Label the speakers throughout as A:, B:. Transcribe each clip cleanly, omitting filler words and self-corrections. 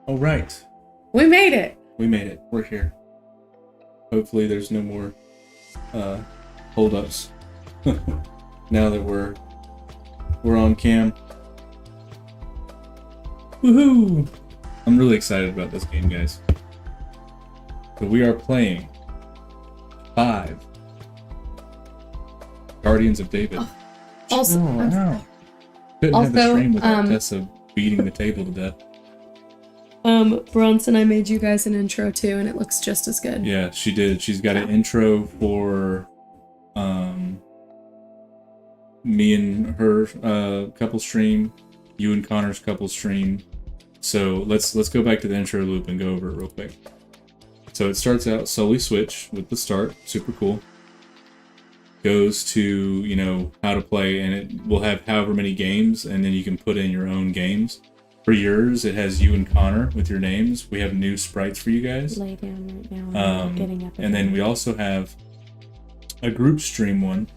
A: All right.
B: We made it.
A: We made it. We're here. Hopefully there's no more hold-ups now that we're on cam. Woohoo! I'm really excited about this game, guys. So we are playing 5 Guardians of David.
B: Also,
A: Couldn't have a stream without Tessa beating the table to death.
B: Bronson, I made you guys an intro too, and it looks just as good.
A: Yeah, she did. She's got an intro for me and her couple stream, you and Connor's couple stream. So let's go back to the intro loop and go over it real quick. So it starts out solely Switch with the start, super cool. Goes to, you know, how to play, and it will have however many games, and then you can put in your own games. For yours, it has you and Connor with your names. We have new sprites for you guys.
B: Lay down right now. I'm getting up.
A: And then we also have a group stream one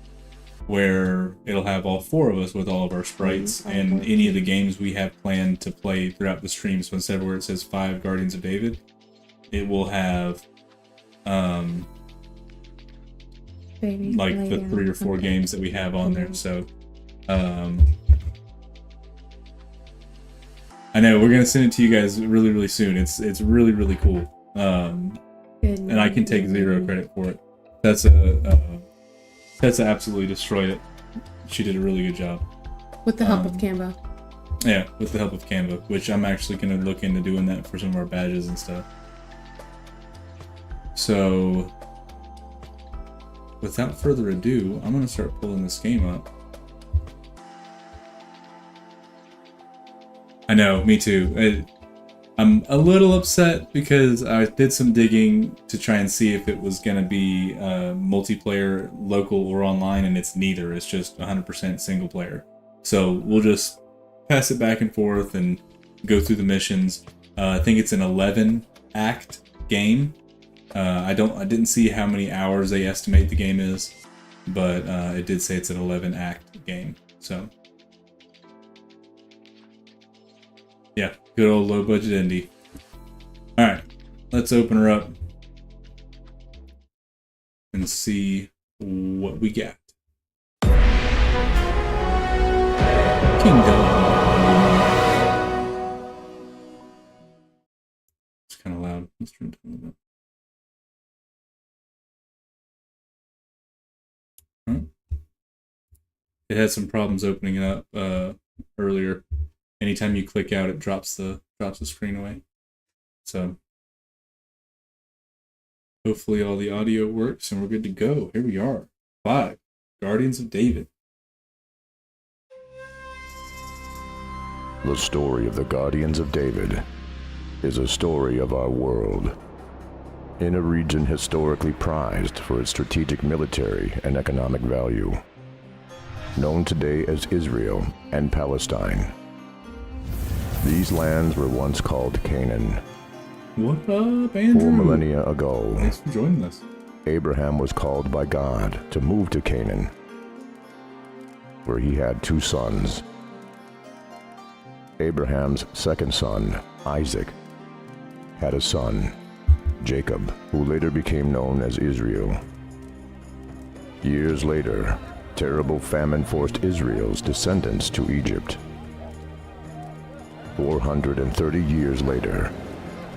A: where it'll have all 4 of us with all of our sprites and any of the games we have planned to play throughout the stream. So instead of where it says 5 Guardians of David, it will have like the 3 or 4 games that we have on there. So I know we're gonna send it to you guys really, really soon. It's really, really cool. And I can take 0 credit for it. Tessa absolutely destroyed it. She did a really good job.
B: With the help of Canva.
A: Yeah, with the help of Canva, which I'm actually gonna look into doing that for some of our badges and stuff. So without further ado, I'm gonna start pulling this game up. I know, me too. I'm a little upset because I did some digging to try and see if it was going to be multiplayer, local, or online, and it's neither. It's just 100% single player. So we'll just pass it back and forth and go through the missions. I think it's an 11-act game. I didn't see how many hours they estimate the game is, but it did say it's an 11-act game. So yeah, good old low-budget indie. Alright, let's open her up and see what we got. Kingdom. It's kind of loud. Let's turn it down a bit. It had some problems opening it up earlier. Anytime you click out, it drops the screen away. So hopefully all the audio works and we're good to go. Here we are. 5 Guardians of David.
C: The story of the Guardians of David is a story of our world. In a region historically prized for its strategic military and economic value, known today as Israel and Palestine. These lands were once called Canaan.
A: What up, Andrew?
C: 4 millennia ago,
A: thanks for joining us.
C: Abraham was called by God to move to Canaan, where he had 2 sons. Abraham's second son, Isaac, had a son, Jacob, who later became known as Israel. Years later, terrible famine forced Israel's descendants to Egypt. 430 years later,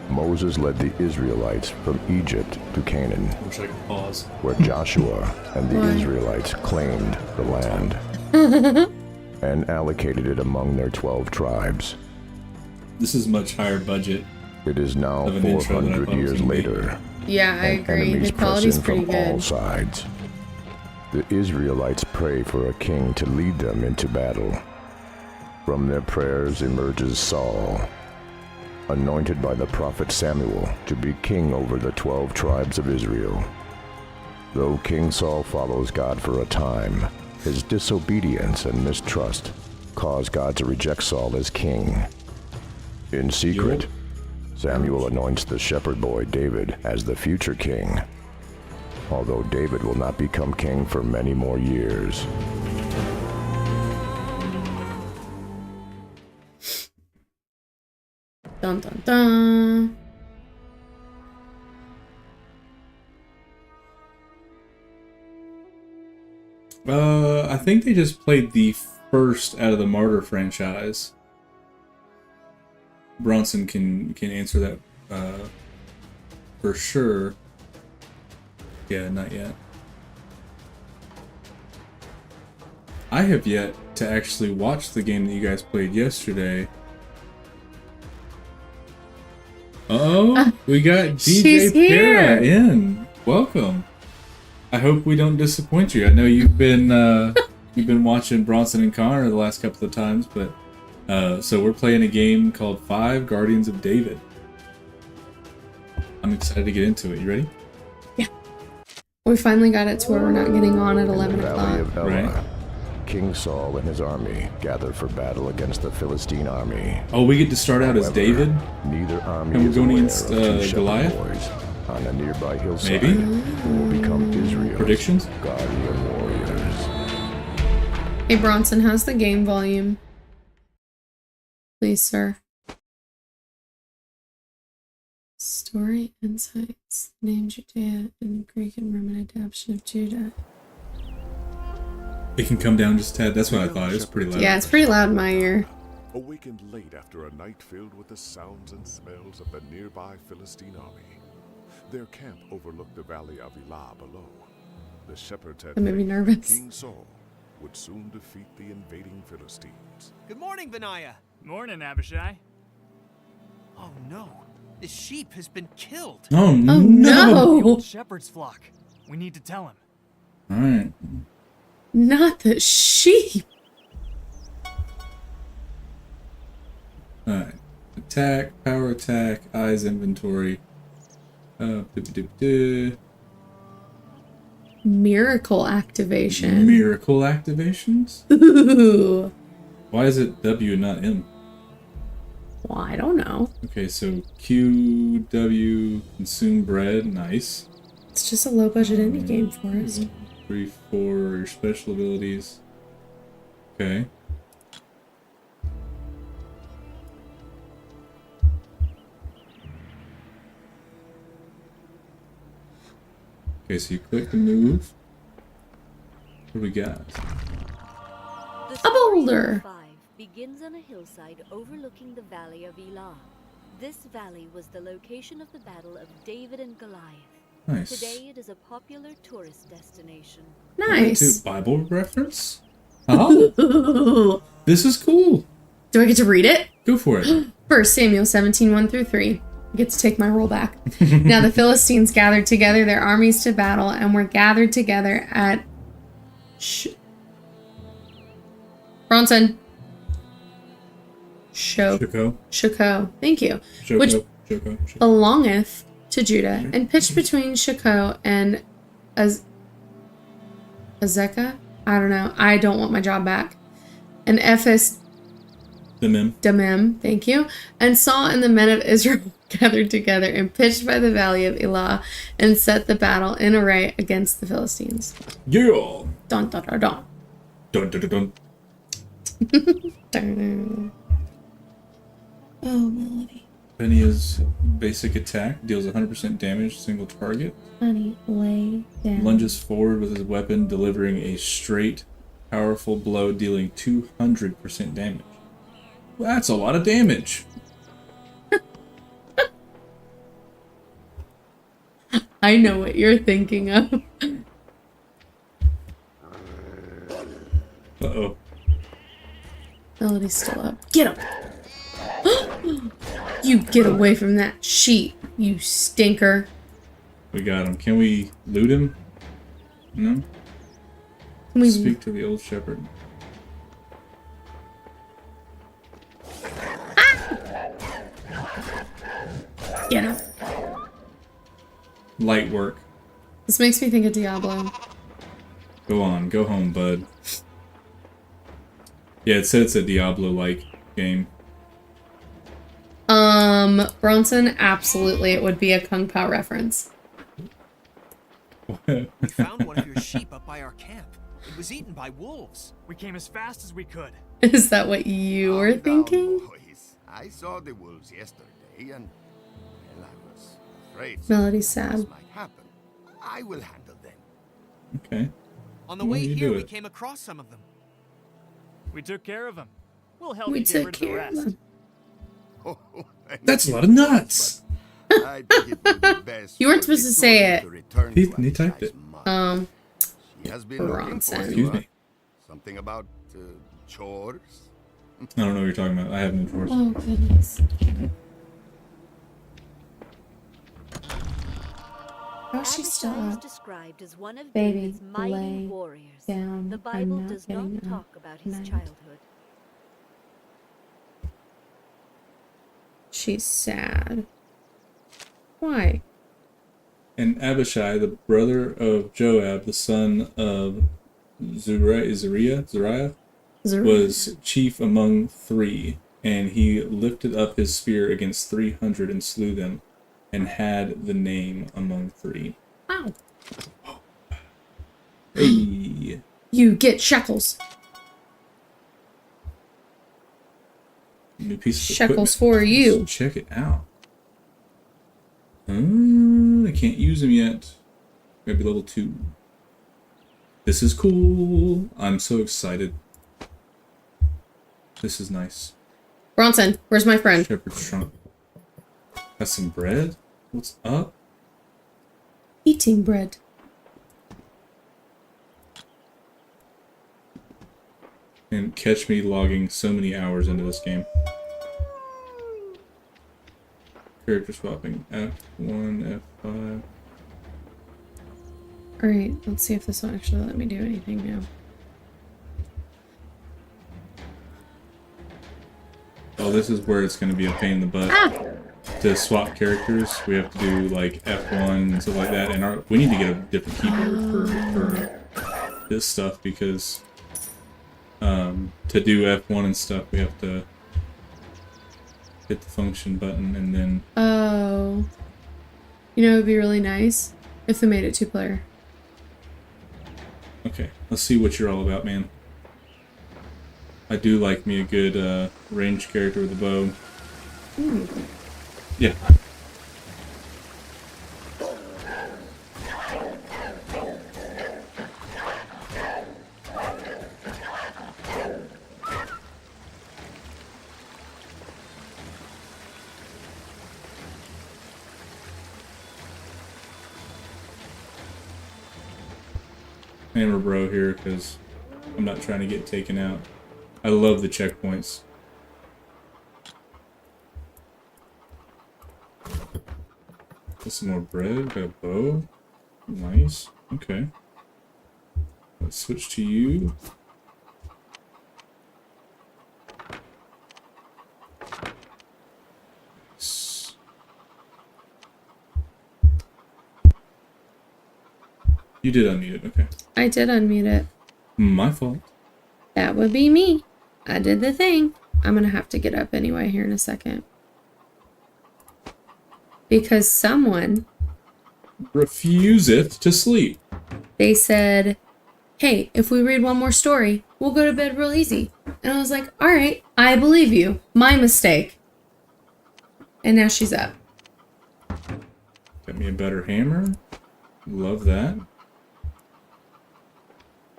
C: Moses led the Israelites from Egypt to Canaan,
A: Wish I could pause.
C: where Joshua and the Israelites claimed the land and allocated it among their 12 tribes.
A: This is much higher budget.
C: It is now
A: Of an intro than I
C: 400
A: thought it was
C: years
A: gonna be.
C: later,
B: Yeah, I
C: and
B: agree. The
C: enemies press
B: quality's
C: in
B: pretty
C: from all
B: good.
C: sides. The Israelites pray for a king to lead them into battle. From their prayers emerges Saul, anointed by the prophet Samuel to be king over the 12 tribes of Israel. Though King Saul follows God for a time, his disobedience and mistrust cause God to reject Saul as king. In secret, Samuel anoints the shepherd boy David as the future king, although David will not become king for many more years.
B: Dun dun dun.
A: I think they just played the first out of the Martyr franchise. Bronson can answer that for sure. Yeah, not yet. I have yet to actually watch the game that you guys played yesterday. Oh, we got DJ
B: She's
A: Para
B: here.
A: in. Welcome. I hope we don't disappoint you. I know you've been watching Bronson and Connor the last couple of times, but so we're playing a game called 5 Guardians of David. I'm excited to get into it. You ready?
B: Yeah. We finally got it to where we're not getting on at
C: In
B: 11
C: the Valley
B: o'clock.
C: of Elah,
A: Right.
C: King Saul and his army gathered for battle against the Philistine army.
A: Oh, we get to start out as
C: However,
A: David?
C: Neither army
A: And we're
C: is
A: going
C: aware
A: against,
C: of two shepherd
A: Goliath?
C: boys on a nearby hillside
A: Maybe?
C: who will become Israel's
A: Predictions?
C: guardian warriors.
B: Hey Bronson, how's the game volume? Please, sir. Story insights. Name Judea and Greek and Roman adaptation of Judah.
A: It can come down just a tad. That's what I thought. It's pretty loud.
B: Yeah, it's pretty loud in my ear.
D: Awakened late after a night filled with the sounds and smells of the nearby Philistine army. Their camp overlooked the valley of Elah below. The shepherds had
B: That made me
D: faith that
B: nervous.
D: King Saul would soon defeat the invading Philistines.
E: Good morning, Benaiah.
F: Morning, Abishai.
E: Oh no, the sheep has been killed.
A: Oh,
B: Oh
A: no!
F: The
B: no!
F: old shepherd's flock. We need to tell him.
A: Alright.
B: Not the sheep!
A: Alright. Attack, power attack, eyes inventory. Miracle
B: Miracle activation.
A: activations?
B: Ooh.
A: Why is it W and not M?
B: Well, I don't know.
A: Okay, so Q, W, consume bread, nice.
B: It's just a low budget indie game for us.
A: 3, 4, your special abilities. Okay. Okay, so you click to move. What do we got?
G: The
B: A
G: story
B: boulder.
G: of 5 begins on a hillside overlooking the Valley of Elah. This valley was the location of the battle of David and Goliath.
A: Nice.
G: Today it is a popular tourist destination.
B: Nice.
A: Bible reference? Huh?
B: Ooh.
A: This is cool.
B: Do I get to read it?
A: Go for it.
B: 1 Samuel 17, 1 through 3. I get to take my roll back. Now the Philistines gathered together their armies to battle and were gathered together at Bronson.
A: Shoko.
B: Shoko. Thank you.
A: Shoko.
B: Which
A: Shoko.
B: belongeth to Judah and pitched between Shoko and Azekah. I don't know. I don't want my job back. And Ephes
A: The mem.
B: Damim, thank you, and Saul and the men of Israel gathered together and pitched by the valley of Elah and set the battle in array against the Philistines.
A: Yeah.
B: Dun dun dun dun.
A: Dun, dun, dun, dun.
B: Dun. Oh, Melody.
A: Penya's basic attack deals 100% damage to single target.
B: Honey, lay down.
A: Lunges forward with his weapon, delivering a straight, powerful blow, dealing 200% damage. Well, that's a lot of damage.
B: I know what you're thinking of.
A: Uh-oh.
B: Melody's still up. Get him! You get away from that sheep, you stinker.
A: We got him. Can we loot him? No?
B: Can we
A: Speak to the old shepherd.
B: get him?
A: Light work.
B: This makes me think of Diablo.
A: Go on. Go home, bud. Yeah, it said it's a Diablo-like game.
B: Bronson, absolutely, it would be a Kung Pao reference.
E: We found one of your sheep up by our camp. It was eaten by wolves.
F: We came as fast as we could.
B: Is that what you were
D: Calm down,
B: thinking?
D: boys.
H: I saw the wolves yesterday, and well, I was afraid
B: Melody's
H: something
B: sad.
H: might happen. I will handle them.
A: Okay.
E: On the
A: Well,
E: way
A: you
E: here,
A: do
E: we
A: it.
E: came across some of them.
F: We took care of him. We'll help
B: We
F: you get
B: took
F: rid of the
B: care of
F: rest.
B: them.
H: Oh, thank
A: That's a
H: you,
A: lot of nuts.
H: but I think it would be best
B: You weren't
H: for the
B: supposed to
H: two
B: say
H: of you
B: it.
H: to return
A: He-
H: to
A: he typed
H: Abishai's
A: it.
H: mother. She has been looking for
B: Bronson.
H: you,
A: Excuse
H: huh?
A: me.
H: Something about chores?
A: I don't know what you're talking about. I have no chores.
B: Oh, goodness. How's she still
G: Abishai is
B: up?
G: described as one of
B: Baby,
G: David's mighty
B: lay
G: warriors.
B: down.
G: The
B: I'm
G: Bible
B: not
G: does
B: getting
G: not
B: up
G: talk about his
B: tonight.
G: childhood.
B: She's sad. Why?
A: And Abishai, the brother of Joab, the son of Zariah, was chief among 3, and he lifted up his spear against 300 and slew them, and had the name among 3.
B: Ow.
A: Hey.
B: You get shekels.
A: New piece of
B: Shekels
A: equipment.
B: for you.
A: Let's check it out. I can't use them yet. Maybe level 2. This is cool. I'm so excited. This is nice.
B: Bronson, where's my friend?
A: Shepherd's trunk. Got some bread? What's up?
B: Eating bread.
A: And catch me logging so many hours into this game. Character swapping. F1, F5.
B: Alright, let's see if this will actually let me do anything now.
A: Oh, this is where it's going to be a pain in the butt.
B: Ah!
A: To swap characters, we have to do like F1 and stuff like that. And we need to get a different keyboard for this stuff because to do F1 and stuff, we have to hit the function button and then...
B: Oh. You know, it would be really nice if they made it 2-player.
A: Okay, let's see what you're all about, man. I do like me a good ranged character with a bow. Yeah. Hammer bro here because I'm not trying to get taken out. I love the checkpoints. Got some more bread, got a bow. Nice. Okay. Let's switch to you. You did unmute it, okay.
B: I did unmute it.
A: My fault.
B: That would be me. I did the thing. I'm gonna have to get up anyway here in a second. Because someone,
A: Refuseth to sleep.
B: they said, hey, if we read one more story, we'll go to bed real easy. And I was like, alright, I believe you. My mistake. And now she's up.
A: Got me a better hammer. Love that.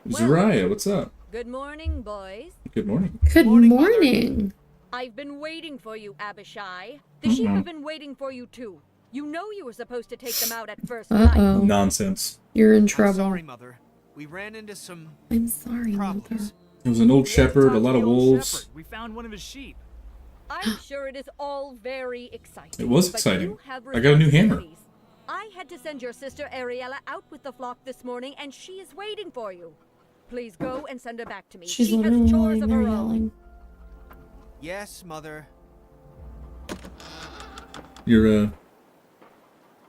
A: Zariah, what's up?
G: Good morning, boys.
A: Good morning.
B: Good
E: Morning, Mother.
B: morning.
G: I've been waiting for you, Abishai. The sheep have been waiting for you too. You know you were supposed to take them out at first light.
B: Uh-oh.
A: Nonsense.
B: You're in
E: I'm
B: trouble.
E: sorry, Mother. We ran into some
B: I'm sorry, mother.
E: problems.
A: It was an old shepherd, a
F: Talk to
A: lot
F: the
A: of
F: old
A: wolves.
F: shepherd. We found one of his sheep.
G: I'm sure it is all very exciting.
A: It was
G: but
A: exciting.
G: you have
A: I got a new hammer.
G: responsibilities. I had to send your sister Ariella out with the flock this morning, and she is waiting for you. Please go and send her back to me.
B: She's
G: she
B: literally
G: has chores
B: laying
G: of
B: there
G: her own.
B: yelling.
E: Yes, Mother.
A: You're,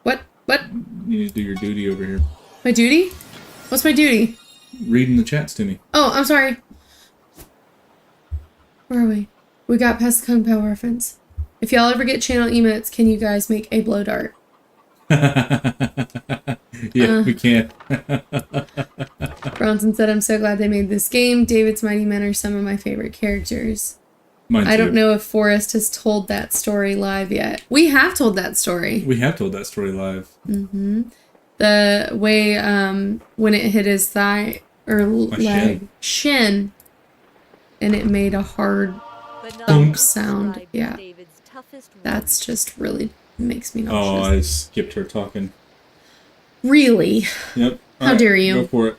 B: What? What?
A: you need to do your duty over here.
B: My duty? What's my duty?
A: Reading the chats to me.
B: Oh, I'm sorry. Where are we? We got past the Kung Pao reference. If y'all ever get channel emotes, can you guys make a blow dart?
A: Yeah, we can.
B: Bronson said, I'm so glad they made this game. David's Mighty Men are some of my favorite characters.
A: Mine
B: I don't
A: too.
B: know if Forrest has told that story live yet. We have told that story.
A: We have told that story live.
B: The way when it hit his thigh or leg, shin, and it made a hard
G: Benaiah
B: sound.
G: described
B: Yeah.
G: David's toughest
B: That's
G: warrior.
B: just really makes me
A: Oh,
B: nauseous.
A: I skipped her talking.
B: Really?
A: Yep.
B: How
A: Alright,
B: dare you.
A: Go for it.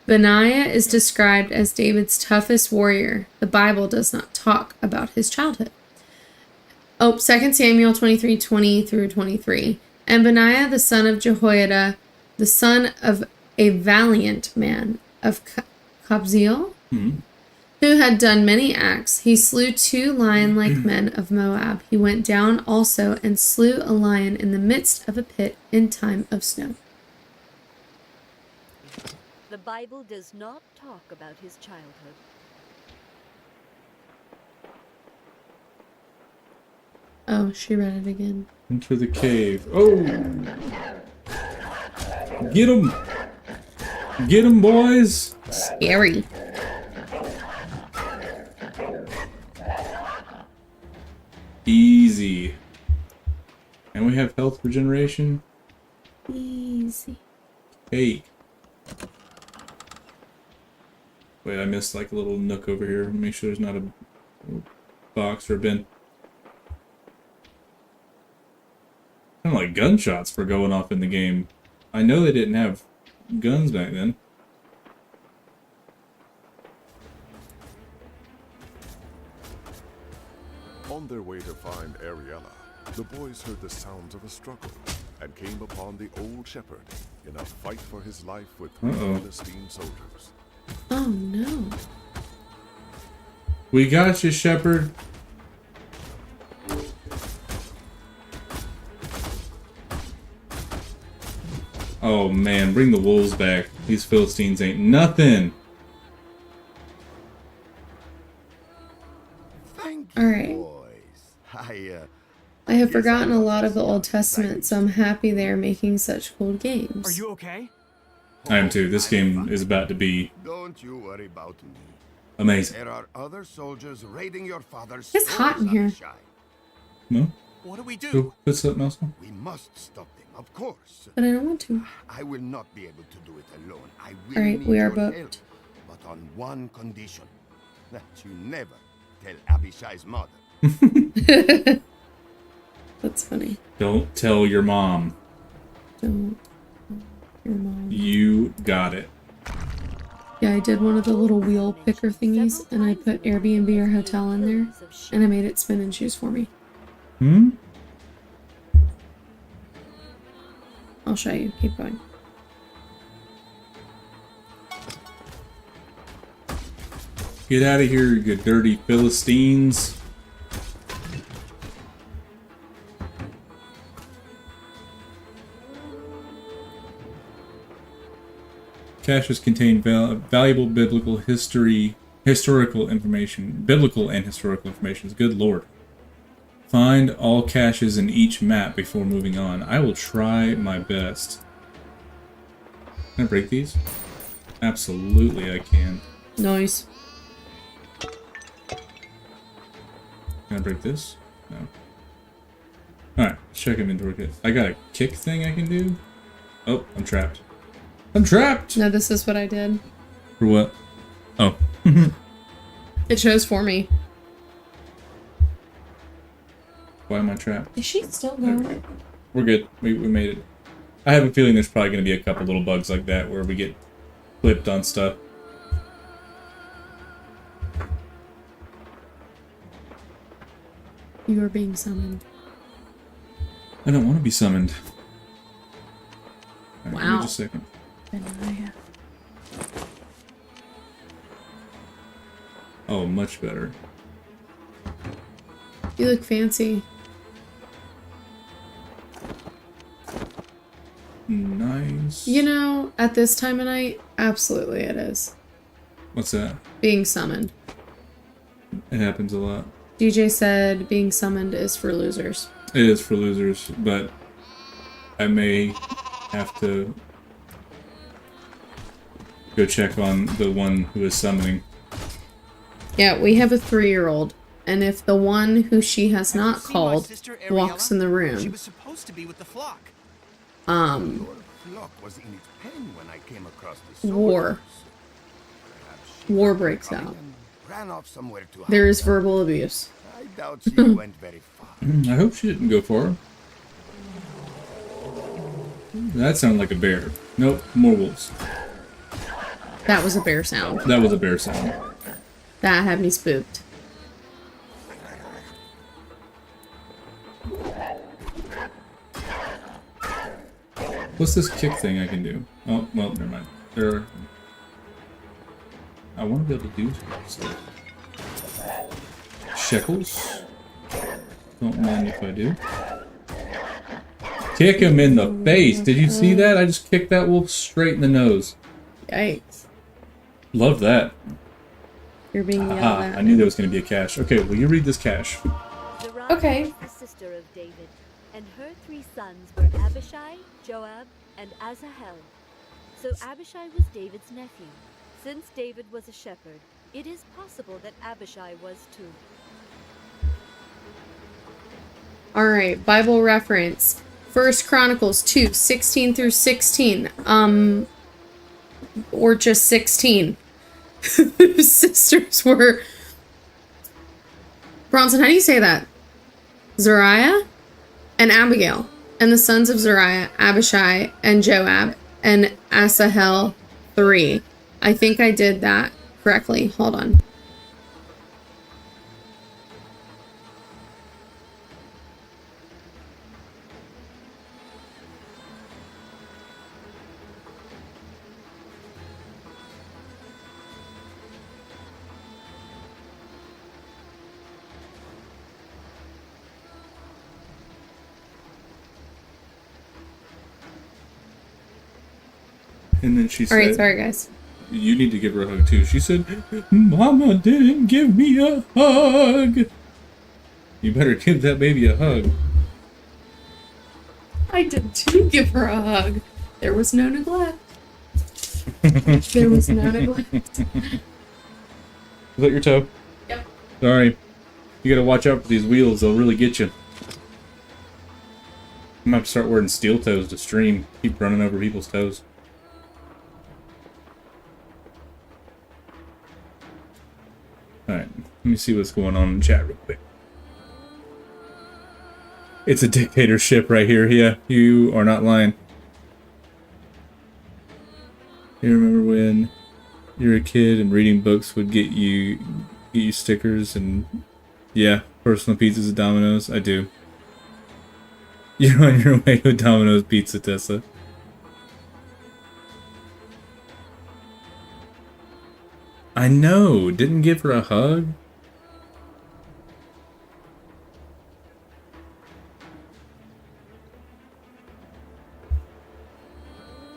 B: Benaiah is described as David's toughest warrior. The Bible does not talk about his childhood. 2 Samuel 23:20 through 23. And Benaiah, the son of Jehoiada, the son of a valiant man of Kabzeel, who had done many acts, he slew 2 lion-like men of Moab. He went down also and slew a lion in the midst of a pit in time of snow.
G: The Bible does not talk about his childhood.
B: Oh, she read it again.
A: Enter the cave. Oh! Get him! Get him, boys!
B: Scary.
A: Easy. And we have health regeneration.
B: Easy.
A: Hey. Wait, I missed like a little nook over here. Make sure there's not a box or a bin. Kind of like gunshots were going off in the game. I know they didn't have guns back then.
D: On their way to find Ariella, the boys heard the sounds of a struggle and came upon the old shepherd in a fight for his life with 3 Philistine soldiers.
B: Oh no.
A: We got you, Shepherd. Oh man, bring the wolves back. These Philistines ain't nothing.
H: Thank
B: All
H: you,
B: right.
H: boys.
B: I have forgotten a lot of the Old Testament, so I'm happy they are making such cool games.
F: Are you okay?
A: I am too. This game is about to be
H: Don't you worry about me.
A: amazing.
H: There are other soldiers raiding your father's
B: It's hot in
H: stores,
B: here.
H: Abishai.
A: No?
E: What do we do?
A: Go put something else on.
H: We must stop them, of course.
B: But I don't want to.
H: I will not be able to do it alone. I will
B: All right,
H: need
B: we are
H: your
B: booked.
H: help, but on one condition: that you never tell Abishai's mother.
B: That's funny.
A: Don't tell your mom.
B: Don't. Your mom.
A: You got it.
B: Yeah, I did one of the little wheel picker thingies, and I put Airbnb or hotel in there, and I made it spin and choose for me.
A: Hmm?
B: I'll show you. Keep going.
A: Get out of here, you dirty Philistines. Caches contain valuable biblical historical information. Biblical and historical information. Good lord. Find all caches in each map before moving on. I will try my best. Can I break these? Absolutely I can.
B: Nice.
A: Can I break this? No. Alright, let's check inventory kit. I got a kick thing I can do? Oh, I'm trapped. I'm trapped!
B: No, this is what I did.
A: For what? Oh.
B: It shows for me.
A: Why am I trapped?
B: Is she still going?
A: We're good. We made it. I have a feeling there's probably going to be a couple little bugs like that where we get clipped on stuff.
B: You are being summoned.
A: I don't want to be summoned. All right, give me
B: Wow.
A: just a second.
B: Benaiah.
A: Oh, much better.
B: You look fancy.
A: Nice.
B: You know, at this time of night, absolutely it is.
A: What's that?
B: Being summoned.
A: It happens a lot.
B: DJ said being summoned is for losers.
A: It is for losers, but I may have to go check on the one who is summoning.
B: Yeah, we have a 3-year-old, and if the one who she has
E: Have you
B: not
E: seen my
B: called
E: sister,
B: walks
E: Ariella?
B: in the
E: She
B: room,
E: was supposed to be with the flock.
B: um,
H: Your flock was in its pen when I came across the
B: war.
H: soldiers. Perhaps she
B: War
H: saw them
B: breaks
H: coming
B: out.
H: and ran off somewhere to
B: There
H: hide.
B: is verbal abuse.
H: I doubt she went very far.
A: I hope she didn't go far. That sounded like a bear. Nope, more wolves.
B: That was a bear sound.
A: That was a bear sound.
B: That had me spooked.
A: What's this kick thing I can do? Oh, well, never mind. I want to be able to do stuff. Shekels? Don't mind if I do. Kick him in the face! Did you see that? I just kicked that wolf straight in the nose.
B: Yikes.
A: Love that.
B: You're being yelled
A: Aha,
B: at.
A: I knew there was going to be a cache. Okay, will you read this cache?
G: Zariah
B: Okay.
G: was the sister of David, and her 3 sons were Abishai, Joab, and Asahel. So Abishai was David's nephew. Since David was a shepherd, it is possible that Abishai was too.
B: Alright, Bible reference. 1 Chronicles 2, 16 through 16. Or just 16. Whose sisters were... Bronson, how do you say that? Zariah and Abigail. And the sons of Zariah, Abishai and Joab and Asahel 3. I think I did that correctly. Hold on.
A: And then she said,
B: Alright, sorry guys.
A: you need to give her a hug too. She said, Mama didn't give me a hug. You better give that baby a hug.
B: I did too give her a hug. There was no neglect. There was no neglect.
A: Is that your toe?
B: Yep.
A: Sorry. You gotta watch out for these wheels, they'll really get you. I'm gonna have to start wearing steel toes to stream. Keep running over people's toes. Alright, let me see what's going on in the chat real quick. It's a dictatorship right here, yeah. You are not lying. You remember when you were a kid and reading books would get you stickers and yeah, personal pizzas at Domino's? I do. You're on your way to Domino's Pizza, Tessa. I know, didn't give her a hug?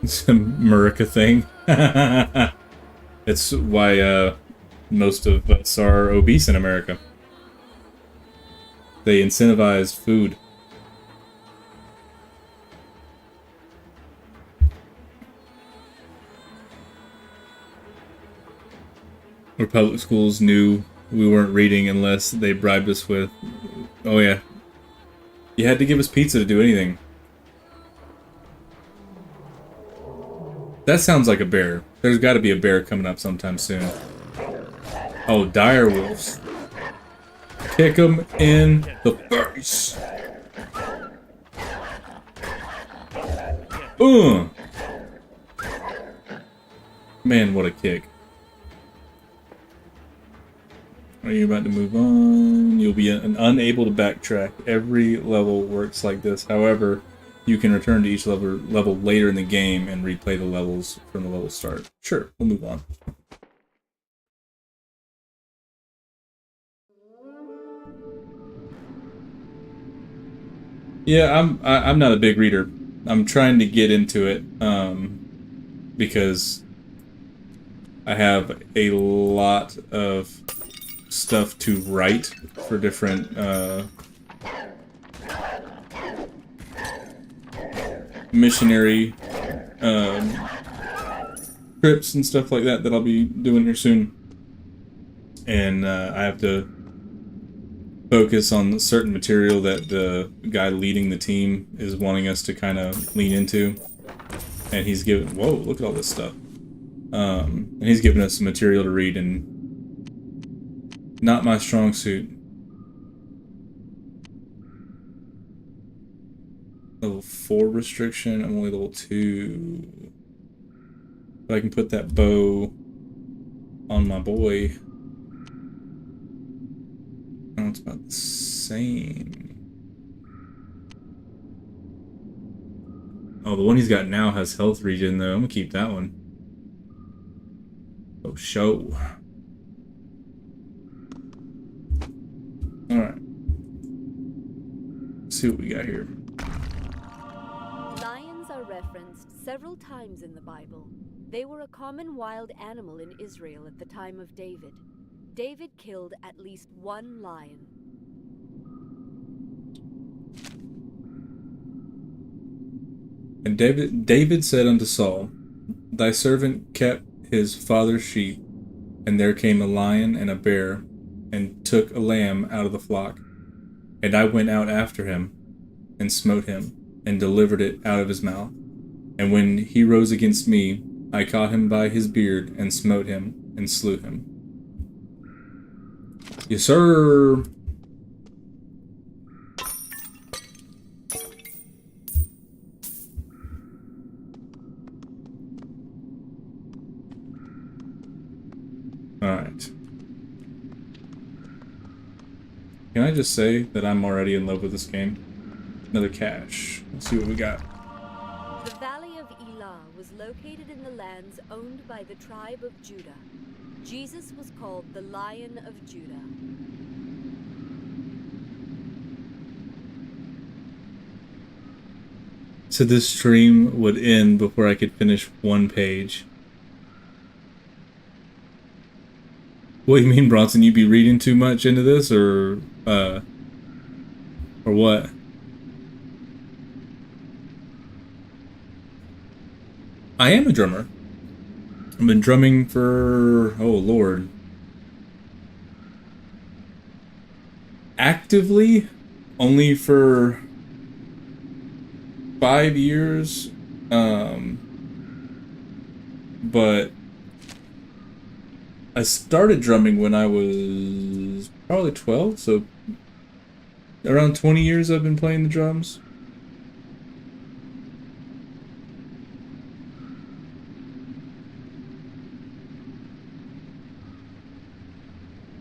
A: It's a Murica thing. It's why most of us are obese in America. They incentivize food. Where public schools knew we weren't reading unless they bribed us with... Oh yeah. You had to give us pizza to do anything. That sounds like a bear. There's got to be a bear coming up sometime soon. Oh, dire wolves. Kick them in the face. Man, what a kick. Are you about to move on? You'll be unable to backtrack. Every level works like this. However, you can return to each level later in the game and replay the levels from the level start. Sure, we'll move on. Yeah, I'm not a big reader. I'm trying to get into it because I have a lot of stuff to write for different missionary trips and stuff like that I'll be doing here soon. and I have to focus on certain material that the guy leading the team is wanting us to kind of lean into. And he's giving, whoa, look at all this stuff. And he's giving us some material to read, and not my strong suit. Level 4 restriction, I'm only level 2. But I can put that bow on my boy. Oh, it's about the same. Oh, the one he's got now has health regen, though. I'm gonna keep that one. Oh, show. Alright. Let's see what we got here.
G: Lions are referenced several times in the Bible. They were a common wild animal in Israel at the time of David. David killed at least one lion.
A: And David said unto Saul, Thy servant kept his father's sheep, and there came a lion and a bear, and took a lamb out of the flock. And I went out after him, and smote him, and delivered it out of his mouth. And when he rose against me, I caught him by his beard, and smote him, and slew him. Yes, sir. Alright. Can I just say that I'm already in love with this game? Another cache. Let's see what we got.
G: The Valley of Elah was located in the lands owned by the tribe of Judah. Jesus was called the Lion of Judah.
A: So this stream would end before I could finish one page. What do you mean, Bronson? You be reading too much into this, or what? I am a drummer. I've been drumming for, oh lord, actively only for 5 years, but I started drumming when I was probably 12, so around 20 years I've been playing the drums.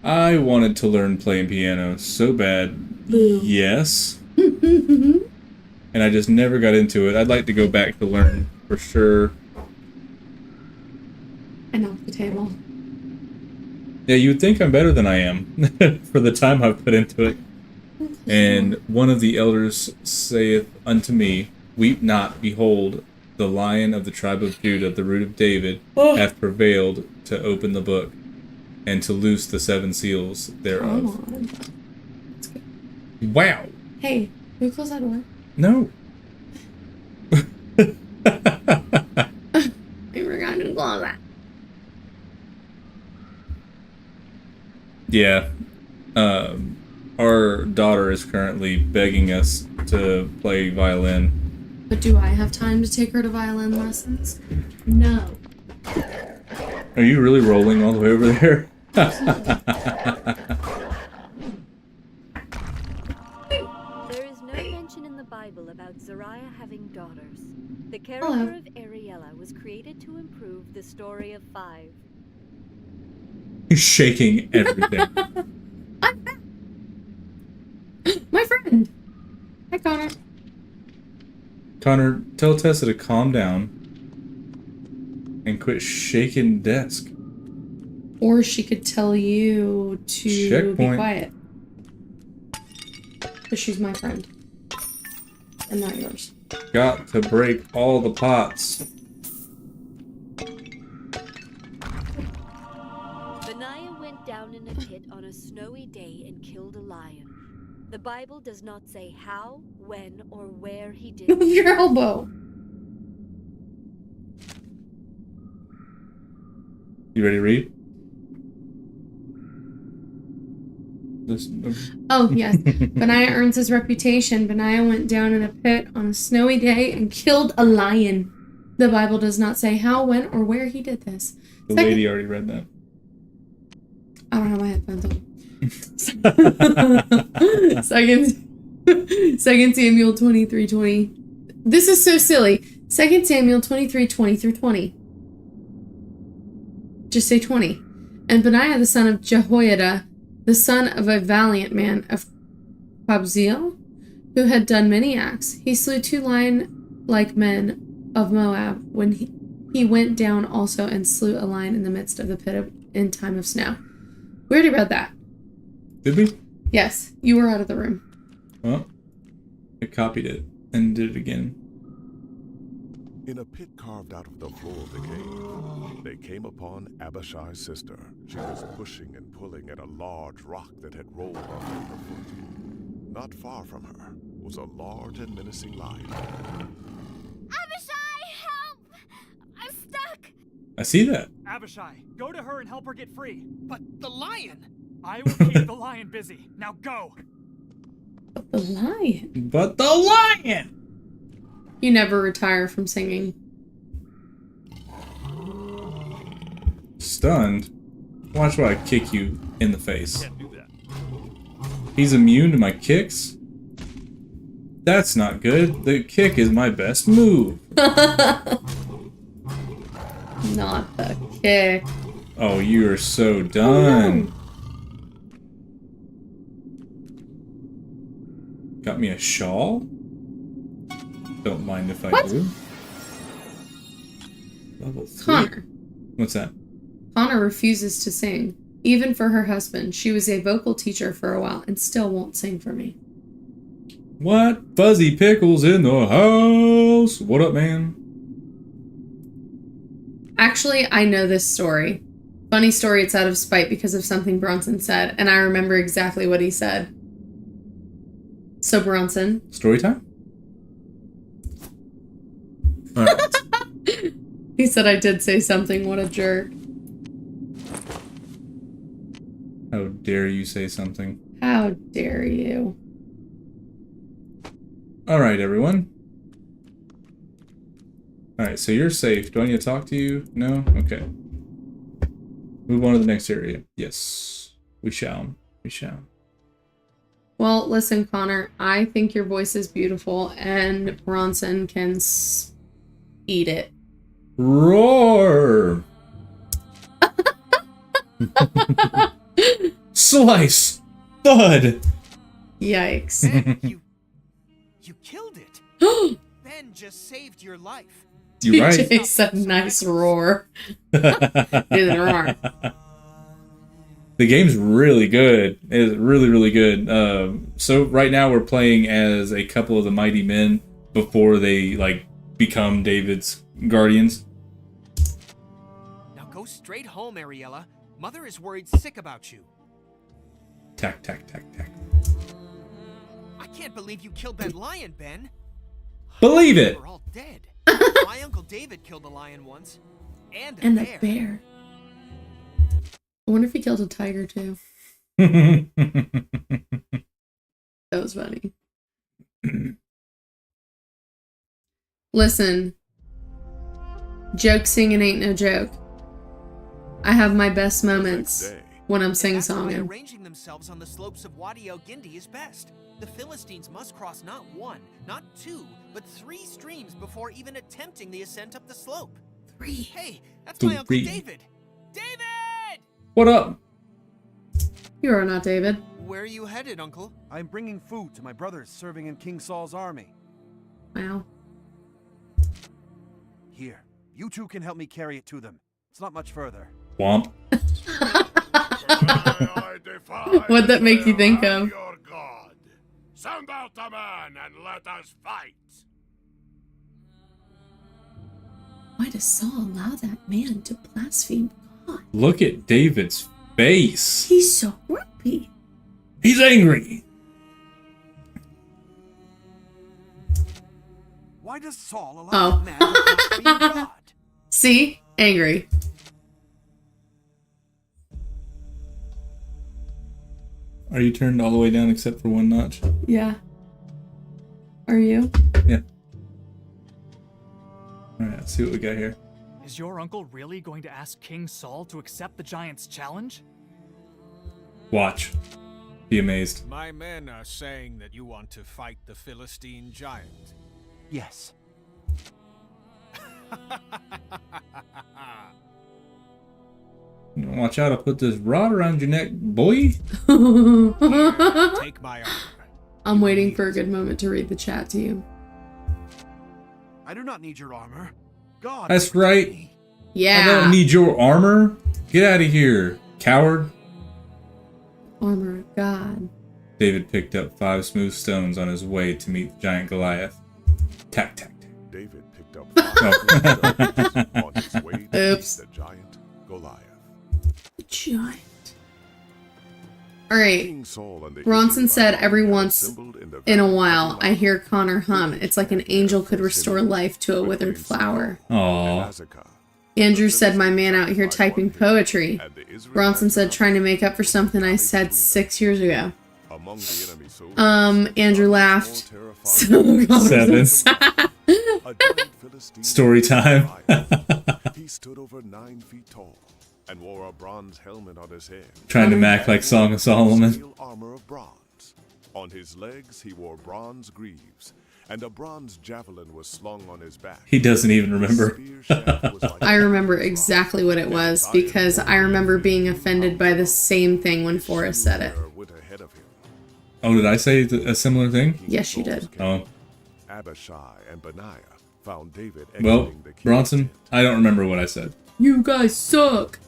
A: I wanted to learn playing piano so bad.
B: Boo.
A: Yes. And I just never got into it. I'd like to go back to learn for sure.
B: And off the table.
A: Yeah, you would think I'm better than I am for the time I've put into it. And one of the elders saith unto me, Weep not, behold, the Lion of the tribe of Judah, the root of David, hath prevailed to open the book, and to loose the 7 seals thereof.
B: Come on. That's good.
A: Wow.
B: Hey, can we close that door?
A: No.
B: We forgot to close that.
A: Yeah. Our daughter is currently begging us to play violin.
B: But do I have time to take her to violin lessons? No.
A: Are you really rolling all the way over there?
G: There is no mention in the Bible about Zariah having daughters. The character of Ariella was created to improve the story of 5.
A: He's shaking everything.
B: I'm back. My friend. Hi, Connor.
A: Connor, tell Tessa to calm down and quit shaking the desk.
B: Or she could tell you to
A: Checkpoint.
B: be quiet. Because she's my friend. And not yours.
A: Got to break all the pots.
G: Benaiah went down in a pit on a snowy day and killed a lion. The Bible does not say how, when, or where he did
B: Move
G: it.
B: your elbow.
A: You ready to read? This.
B: Oh, yes. Benaiah earns his reputation. Benaiah went down in a pit on a snowy day and killed a lion. The Bible does not say how, when, or where he did this.
A: The lady already read that.
B: I don't have my headphones on. Second Samuel 23:20. This is so silly. 2 Samuel 23:20 through 20. Just say 20. And Benaiah the son of Jehoiada, the son of a valiant man of Kabzeel, who had done many acts, he slew 2 lion-like men of Moab when he went down also and slew a lion in the midst of the pit in time of snow. We already read that.
A: Did we?
B: Yes, you were out of the room.
A: Well, I copied it and did it again.
D: In a pit carved out of the floor of the cave, they came upon Abishai's sister. She was pushing and pulling at a large rock that had rolled under her foot. Not far from her was a large and menacing lion.
G: Abishai, help! I'm stuck!
A: I see that.
F: Abishai, go to her and help her get free.
E: But the lion!
F: I will keep the lion busy. Now go!
B: The lion.
A: But the lion!
B: You never retire from singing.
A: Stunned? Watch while I kick you in the face.
F: Can't do that.
A: He's immune to my kicks? That's not good. The kick is my best move.
B: Not the kick.
A: Oh, you are so done. Got me a shawl? Don't mind if I
B: What?
A: do. Level 3.
B: Connor.
A: What's that?
B: Connor refuses to sing. Even for her husband. She was a vocal teacher for a while and still won't sing for me.
A: What? Fuzzy Pickles in the house! What up, man?
B: Actually, I know this story. Funny story, it's out of spite because of something Bronson said, and I remember exactly what he said. So, Bronson.
A: Story time? Alright.
B: He said I did say something. What a jerk.
A: How dare you say something?
B: How dare you?
A: Alright, everyone. Alright, so you're safe. Do I need to talk to you? No? Okay. Move on to the next area. Yes. We shall. We shall.
B: Well, listen, Connor. I think your voice is beautiful, and Bronson can eat it.
A: Roar! Slice! Thud!
B: Yikes.
E: Ben, you killed it. Ben just saved your life.
A: You're right.
B: DJ said nice roar. Did roar.
A: The game's really good. It's really, really good. So right now we're playing as a couple of the mighty men before they like become David's guardians.
E: Now go straight home, Ariella. Mother is worried sick about you.
A: Tack, tack, tack, tack.
E: I can't believe you killed that lion, Ben.
A: Believe it!
E: We're all dead. My Uncle David killed a lion once. And a
B: And
E: bear.
B: a bear. I wonder if he killed a tiger too.
A: That's
B: That was funny. Listen. Joke singing ain't no joke. I have my best moments
D: Day,
B: when I'm
E: And that's why
B: sing-songing.
E: arranging themselves on the slopes of Wadi El Gindi is best. The Philistines must cross not 1, not 2, but 3 streams before even attempting the ascent up the slope.
B: 3.
E: Hey, that's my Uncle
A: 3.
E: David. David!
A: What up?
B: You are not David.
E: Where are you headed, Uncle?
I: I'm bringing food to my brothers serving in King Saul's army.
B: Wow.
I: Here, you two can help me carry it to them. It's not much further.
A: Womp.
D: I defy
B: What'd that make you think
D: and
B: of?
D: Your God. Send out a man and let us fight.
B: Why does Saul allow that man to blaspheme God?
A: Look at David's face.
B: He's so grumpy.
A: He's angry.
I: Why does Saul allow
B: Oh.
I: that man to blaspheme God?
B: See? Angry.
A: Are you turned all the way down except for one notch?
B: Yeah. Are you?
A: Yeah. Alright, let's see what we got here.
F: Is your uncle really going to ask King Saul to accept the giant's challenge?
A: Watch. Be amazed.
J: My men are saying that you want to fight the Philistine giant.
I: Yes.
A: Watch out, I'll put this rod around your neck, boy.
J: Take my armor.
B: I'm waiting for a good moment to read the chat to you.
I: I do not need your armor. God.
A: That's
I: protect
A: right.
I: me.
B: Yeah.
A: I don't need your armor. Get out of here, coward.
B: Armor of God.
A: David picked up 5 smooth stones on his way to meet giant Goliath. Tack, tack, tack.
D: David picked up 5 stones on his way to meet
B: Oops.
D: the giant Goliath.
B: Giant. Alright.
D: King Saul and the
B: Bronson said
D: Israelites
B: every
D: had
B: once
D: assembled in the
B: in a
D: valley of
B: while, I
D: Elah.
B: hear Connor hum. It's like an angel could restore life to a withered flower.
A: Aww.
D: Azekah.
B: Andrew said, my man out here typing poetry.
D: And the Israelites
B: Bronson said, trying to make up for something I said 6 years ago.
D: among the enemy soldiers.
B: Andrew
D: more
B: laughed.
D: terrifying
B: So
A: Seven.
D: a giant Philistine
A: Story time.
D: Goliath. He stood over 9 feet tall and wore a bronze helmet on his head.
A: Trying to act like Song of Solomon.
D: Steel armor of bronze. On his legs he wore bronze greaves, and a bronze javelin was slung on his back.
A: He doesn't even remember.
D: Spear shaft was like
B: I remember exactly what it was because I remember being offended by the same thing when Forrest said it.
D: went ahead of him.
A: Oh, did I say a similar thing?
B: Yes, you did.
A: Oh.
D: Abishai and Benaiah found David
A: Well,
D: exiting the king's
A: Bronson,
D: tent.
A: I don't remember what I said.
B: You guys suck.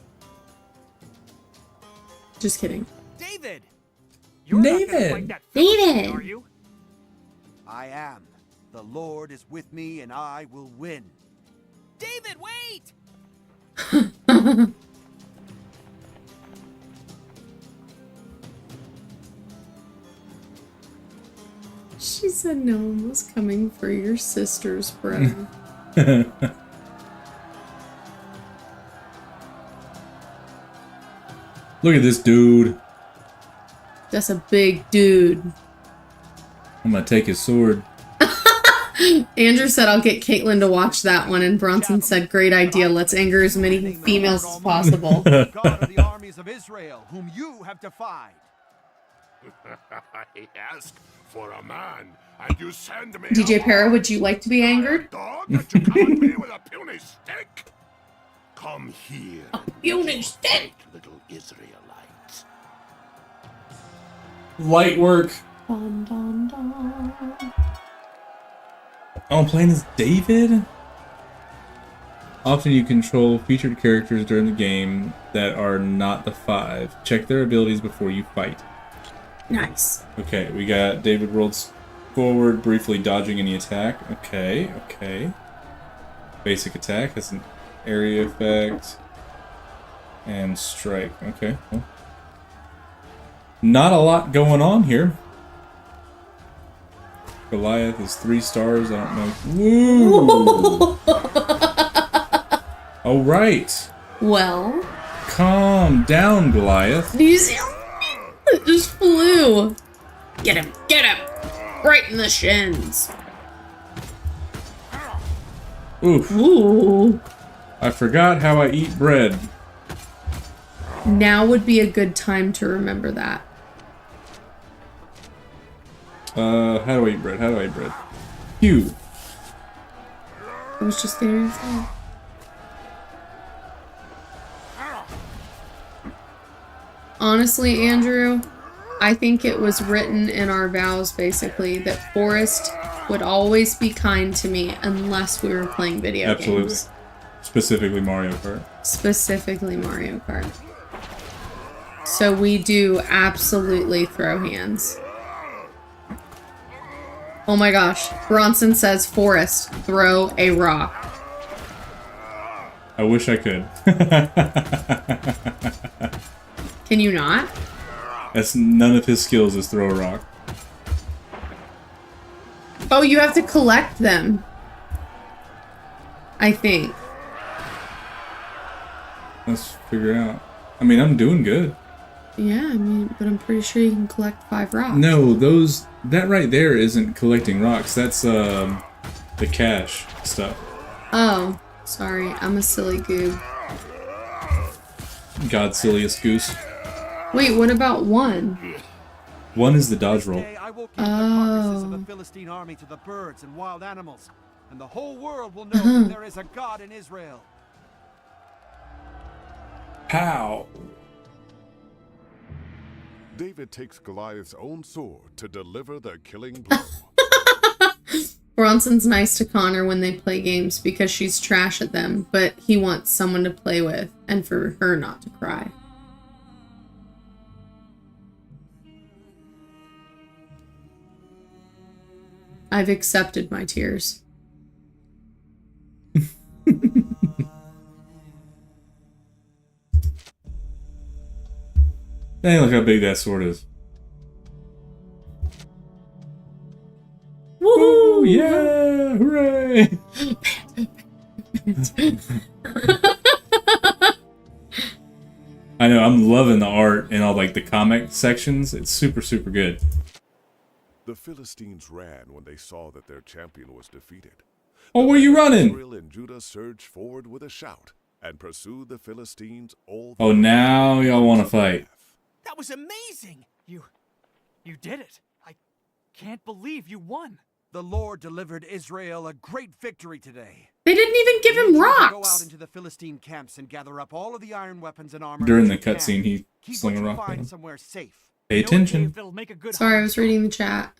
B: Just kidding.
E: David!
F: You're not
A: David!
F: gonna fight that Philistine,
B: David!
F: are you?
I: I am. The Lord is with me, and I will win.
E: David, wait!
B: She said no one was coming for your sisters, bro.
A: Look at this dude.
B: That's a big dude.
A: I'm gonna take his sword.
B: Andrew said, I'll get Caitlin to watch that one, and Bronson said, great idea. Let's anger as many females as possible.
I: God of the armies of Israel, whom you have defied.
H: I ask for a man, and you send me
B: DJ
H: a
B: Para, would you like to be angered?
H: dog that you come at me with a puny stick? Come here.
B: puny stick?
H: Little Israelites.
A: Light work.
B: Dun, dun, dun.
A: Oh, I'm playing as David? Often you control featured characters during the game that are not the 5. Check their abilities before you fight.
B: Nice.
A: Okay, we got David rolls forward, briefly dodging any attack. Okay, okay. Basic attack has an area effect. And strike. Okay, well. Not a lot going on here. Goliath is 3 stars. I don't know. Woo! All right.
B: Well,
A: Calm down, Goliath.
B: do you see? It just flew. Get him. Get him. Right in the shins.
A: Oof.
B: Ooh.
A: I forgot how I eat bread.
B: Now would be a good time to remember that.
A: How do I eat bread? How do I eat bread? Q.
B: It was just there inside. Honestly, Andrew, I think it was written in our vows, basically, that Forrest would always be kind to me unless we were playing video
A: Absolutely.
B: games.
A: Specifically Mario Kart.
B: Specifically Mario Kart. So we do absolutely throw hands. Oh my gosh. Bronson says, Forrest, throw a rock.
A: I wish I could.
B: Can you not?
A: That's none of his skills is throw a rock.
B: Oh, you have to collect them. I think.
A: Let's figure out. I mean, I'm doing good.
B: Yeah, I mean, but I'm pretty sure you can collect 5 rocks.
A: No, that right there isn't collecting rocks. That's the cash stuff.
B: Oh, sorry. I'm a silly goob.
A: God's silliest goose.
B: Wait, what about 1?
A: 1 is the dodge roll.
I: Today I will give the carcasses of the
B: Oh.
I: Philistine army to the birds and wild animals, and the whole world will know that there is a God in Israel.
A: Pow!
D: David takes Goliath's own sword to deliver the killing blow.
B: Bronson's nice to Connor when they play games because she's trash at them, but he wants someone to play with and for her not to cry. I've accepted my tears.
A: Dang, look how big that sword is. Woohoo! Yeah! Hooray! I know, I'm loving the art and all like the comic sections. It's super, super good.
D: The Philistines ran when they saw that their champion was defeated.
A: Oh, where you running?
D: Israel and Judah surged forward with a shout and pursued the Philistines all the
A: Oh, now y'all want to fight.
E: That was amazing!
F: You did it. I can't believe you won.
I: The Lord delivered Israel a great victory today.
B: They didn't even give him
I: Go out
B: rocks.
I: into the Philistine camps and gather up all of the iron weapons and armor.
A: During
I: that
A: the
I: you can.
A: cutscene, he
I: Keep
A: slung
I: what
A: a
I: you
A: rock at
I: find
A: him.
I: somewhere safe.
A: Pay
F: You know a
A: attention.
F: cave that'll make a good
B: Sorry, I
F: hiding
B: was
F: spot.
B: reading the chat.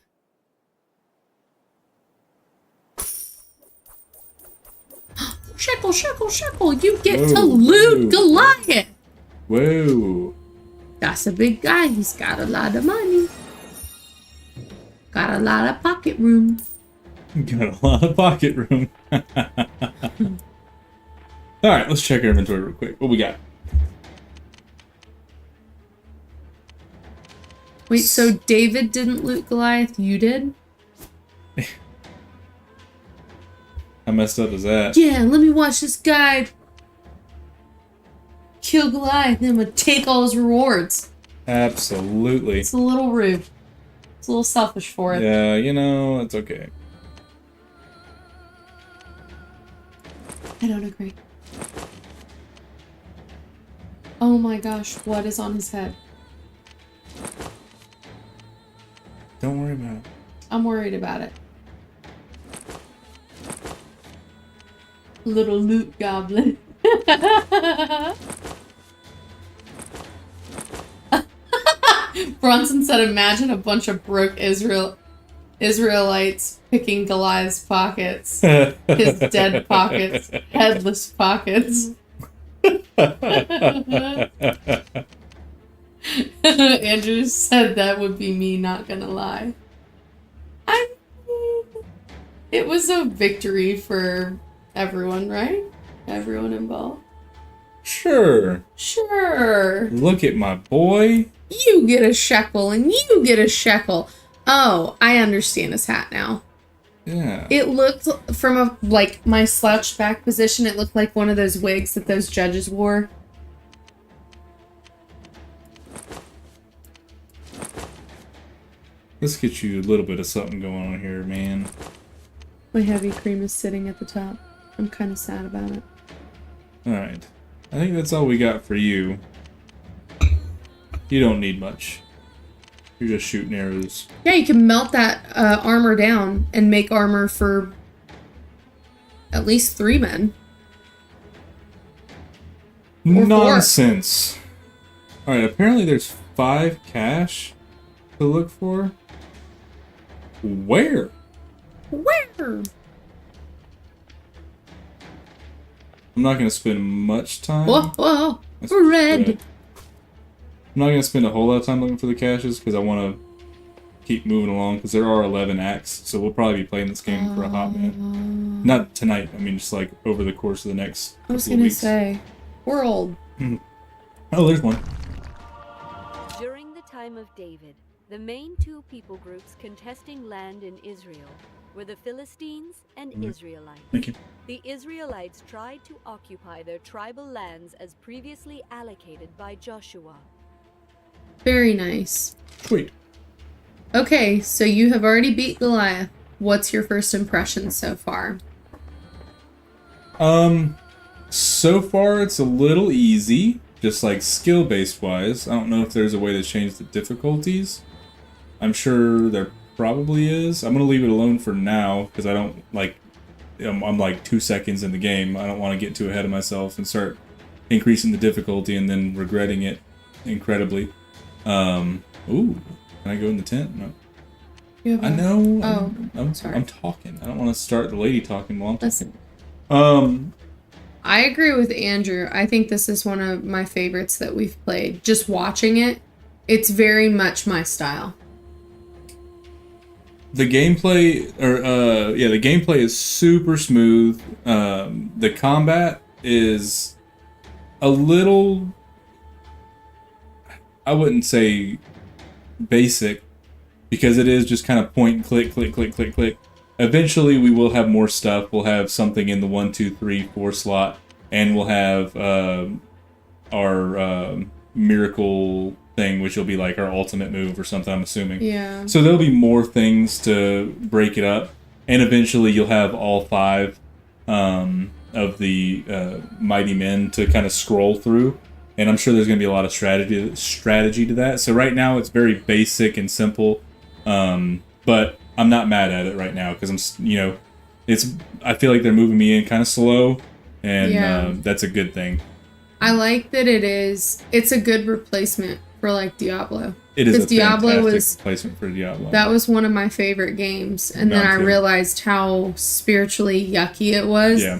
B: Shekel, shekel, shekel. You get to
A: Whoa,
B: loot
A: whoa.
B: Goliath.
A: Whoa.
B: That's a big guy. He's got a lot of money. Got a lot of pocket room.
A: Got a lot of pocket room. Alright, let's check our inventory real quick. What we got?
B: Wait, so David didn't loot Goliath? You did?
A: How messed up is that?
B: Yeah, let me watch this guy kill Goliath and I'm gonna take all his rewards.
A: Absolutely.
B: It's a little rude. It's a little selfish for it.
A: Yeah, you know, it's okay.
B: I don't agree. Oh my gosh, what is on his head?
A: Don't worry about it.
B: I'm worried about it. Little loot goblin. Bronson said, imagine a bunch of broke Israelites picking Goliath's pockets. His dead pockets. Headless pockets. Andrew said that would be me, not gonna lie. I mean, it was a victory for everyone, right? Everyone involved.
A: Sure.
B: Sure.
A: Look at my boy.
B: You get a shekel and you get a shekel. Oh, I understand his hat now.
A: Yeah.
B: It looked, from a my slouched back position, it looked like one of those wigs that those judges wore.
A: Let's get you a little bit of something going on here, man.
B: My heavy cream is sitting at the top. I'm kind of sad about it.
A: Alright. I think that's all we got for you. You don't need much. You're just shooting arrows.
B: Yeah, you can melt that armor down and make armor for at least 3 men. Or 4.
A: Nonsense. Alright, apparently there's 5 cash to look for. Where?
B: Where?
A: I'm not going to spend much time.
B: Whoa, whoa,
A: That's
B: red.
A: good. I'm not going to spend a whole lot of time looking for the caches because I want to keep moving along because there are 11 acts, so we'll probably be playing this game for a hot minute. Not tonight, I mean just like over the course of the next
B: I was
A: couple of
B: gonna
A: weeks.
B: say, we're old.
A: Oh, there's one.
G: During the time of David, the main 2 people groups contesting land in Israel were the Philistines and Israelites.
A: Thank you.
G: The Israelites tried to occupy their tribal lands as previously allocated by Joshua.
B: Very nice.
A: Sweet.
B: Okay, so you have already beat Goliath. What's your first impression so far?
A: So far it's a little easy, just like skill-based wise. I don't know if there's a way to change the difficulties. I'm sure there probably is. I'm gonna leave it alone for now because I don't like. I'm like 2 seconds in the game. I don't want to get too ahead of myself and start increasing the difficulty and then regretting it incredibly. Ooh, can I go in the tent? No. I know. I'm
B: sorry.
A: I'm talking. I don't want to start the lady talking while I'm
B: Listen.
A: talking.
B: I agree with Andrew. I think this is one of my favorites that we've played. Just watching it, it's very much my style.
A: The gameplay, the gameplay is super smooth. The combat is a little, I wouldn't say basic, because it is just kind of point and click, click, click, click, click. Eventually, we will have more stuff. We'll have something in the 1, 2, 3, 4 slot, and we'll have our miracle thing, which will be like our ultimate move or something, I'm assuming.
B: Yeah.
A: So there'll be more things to break it up, and eventually you'll have all 5 of the mighty men to kind of scroll through, and I'm sure there's going to be a lot of strategy to that. So right now it's very basic and simple, but I'm not mad at it right now because I feel like they're moving me in kind of slow, and that's a good thing.
B: I like that it's a good replacement for like Diablo.
A: It is a
B: Diablo
A: fantastic replacement for Diablo.
B: That was one of my favorite games, and then I realized how spiritually yucky it was.
A: Yeah.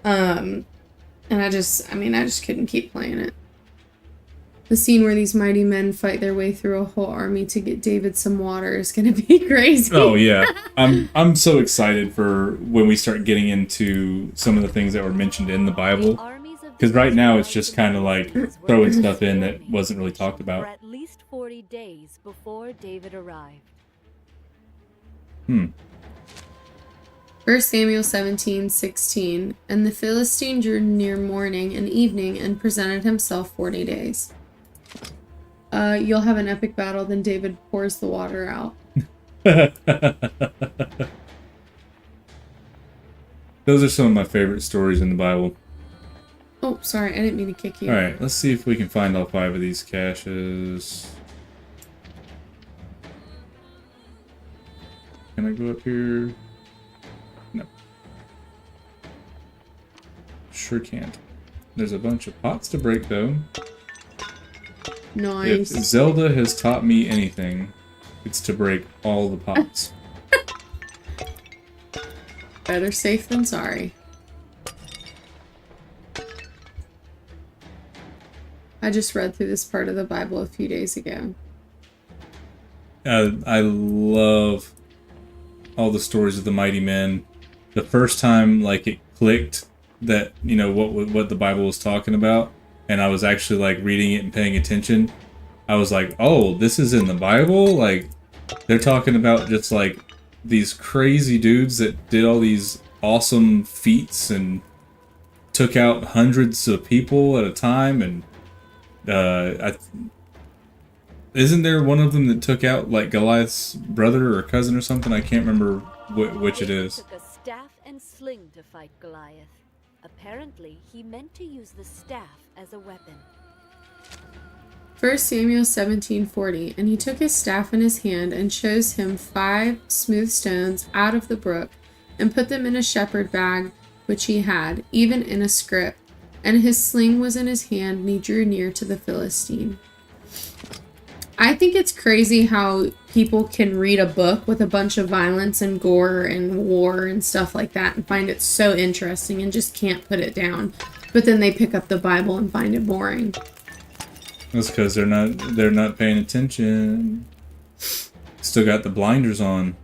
B: And I just couldn't keep playing it. The scene where these mighty men fight their way through a whole army to get David some water is going to be crazy.
A: Oh yeah, I'm so excited for when we start getting into some of the things that were mentioned in the Bible. Because right now it's just kind of like throwing stuff in that wasn't really talked about.
G: For at least 40 days before David arrived.
B: 1 Samuel 17:16. And the Philistine drew near morning and evening and presented himself 40 days. You'll have an epic battle, then David pours the water out.
A: Those are some of my favorite stories in the Bible.
B: Oh, sorry, I didn't mean to kick you.
A: Alright, let's see if we can find all 5 of these caches. Can I go up here? No. Sure can't. There's a bunch of pots to break, though.
B: Nice.
A: If Zelda has taught me anything, it's to break all the pots.
B: Better safe than sorry. I just read through this part of the Bible a few days ago.
A: I love all the stories of the mighty men. The first time, like, it clicked that, what the Bible was talking about, and I was actually, like, reading it and paying attention, I was like, oh, this is in the Bible? Like, they're talking about just, like, these crazy dudes that did all these awesome feats and took out hundreds of people at a time, and isn't there one of them that took out like Goliath's brother or cousin or something? I can't remember which it is.
G: David took a staff and sling to fight Goliath. Apparently, he meant to use the staff as a weapon.
B: 1 Samuel 17:40. And he took his staff in his hand and chose him 5 smooth stones out of the brook and put them in a shepherd bag which he had, even in a scrip. And his sling was in his hand, and he drew near to the Philistine. I think it's crazy how people can read a book with a bunch of violence and gore and war and stuff like that and find it so interesting and just can't put it down. But then they pick up the Bible and find it boring.
A: That's because they're not paying attention. Still got the blinders on.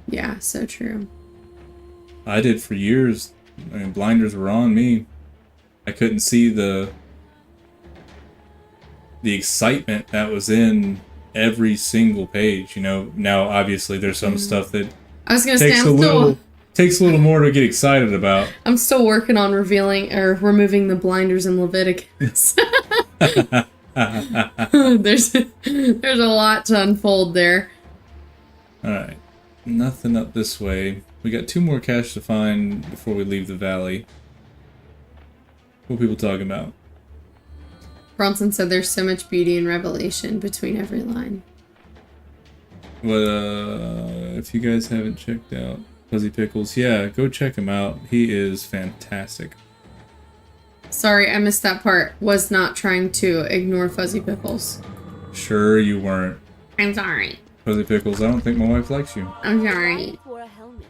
B: Yeah, so true.
A: I did for years. I mean, blinders were on me. I couldn't see the excitement that was in every single page. Now obviously there's some stuff that
B: I was gonna say
A: takes a little more to get excited about.
B: I'm still working on removing the blinders in Leviticus. there's a lot to unfold there.
A: Alright. Nothing up this way. We got 2 more caches to find before we leave the valley. What are people talking about?
B: Bronson said there's so much beauty and revelation between every line.
A: But if you guys haven't checked out Fuzzy Pickles, yeah, go check him out. He is fantastic.
B: Sorry, I missed that part. Was not trying to ignore Fuzzy Pickles.
A: Sure you weren't.
B: I'm sorry.
A: Fuzzy Pickles, I don't think my wife likes you.
B: I'm sorry.
G: Wore a helmet.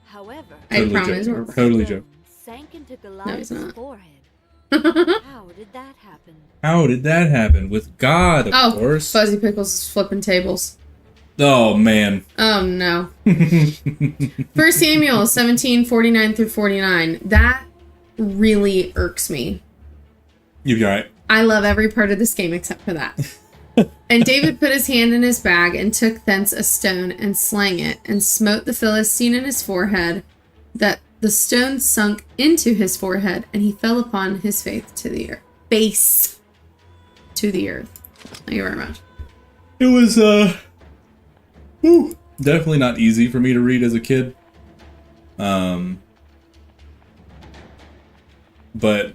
G: However,
B: I promise
A: joking.
B: we're
A: Totally joke.
G: sank into
B: No,
G: Goliath's
B: he's not.
G: forehead. How did that happen?
A: How did that happen? With God, of course.
B: Fuzzy Pickles is flipping tables.
A: Oh, man.
B: Oh, no. 1 Samuel 17:49 through 49. That really irks me.
A: You'll be alright.
B: I love every part of this game except for that. And David put his hand in his bag and took thence a stone and slang it and smote the Philistine in his forehead, that the stone sunk into his forehead, and he fell upon his face to the earth. Face to the earth. Thank you very much.
A: It was, definitely not easy for me to read as a kid. But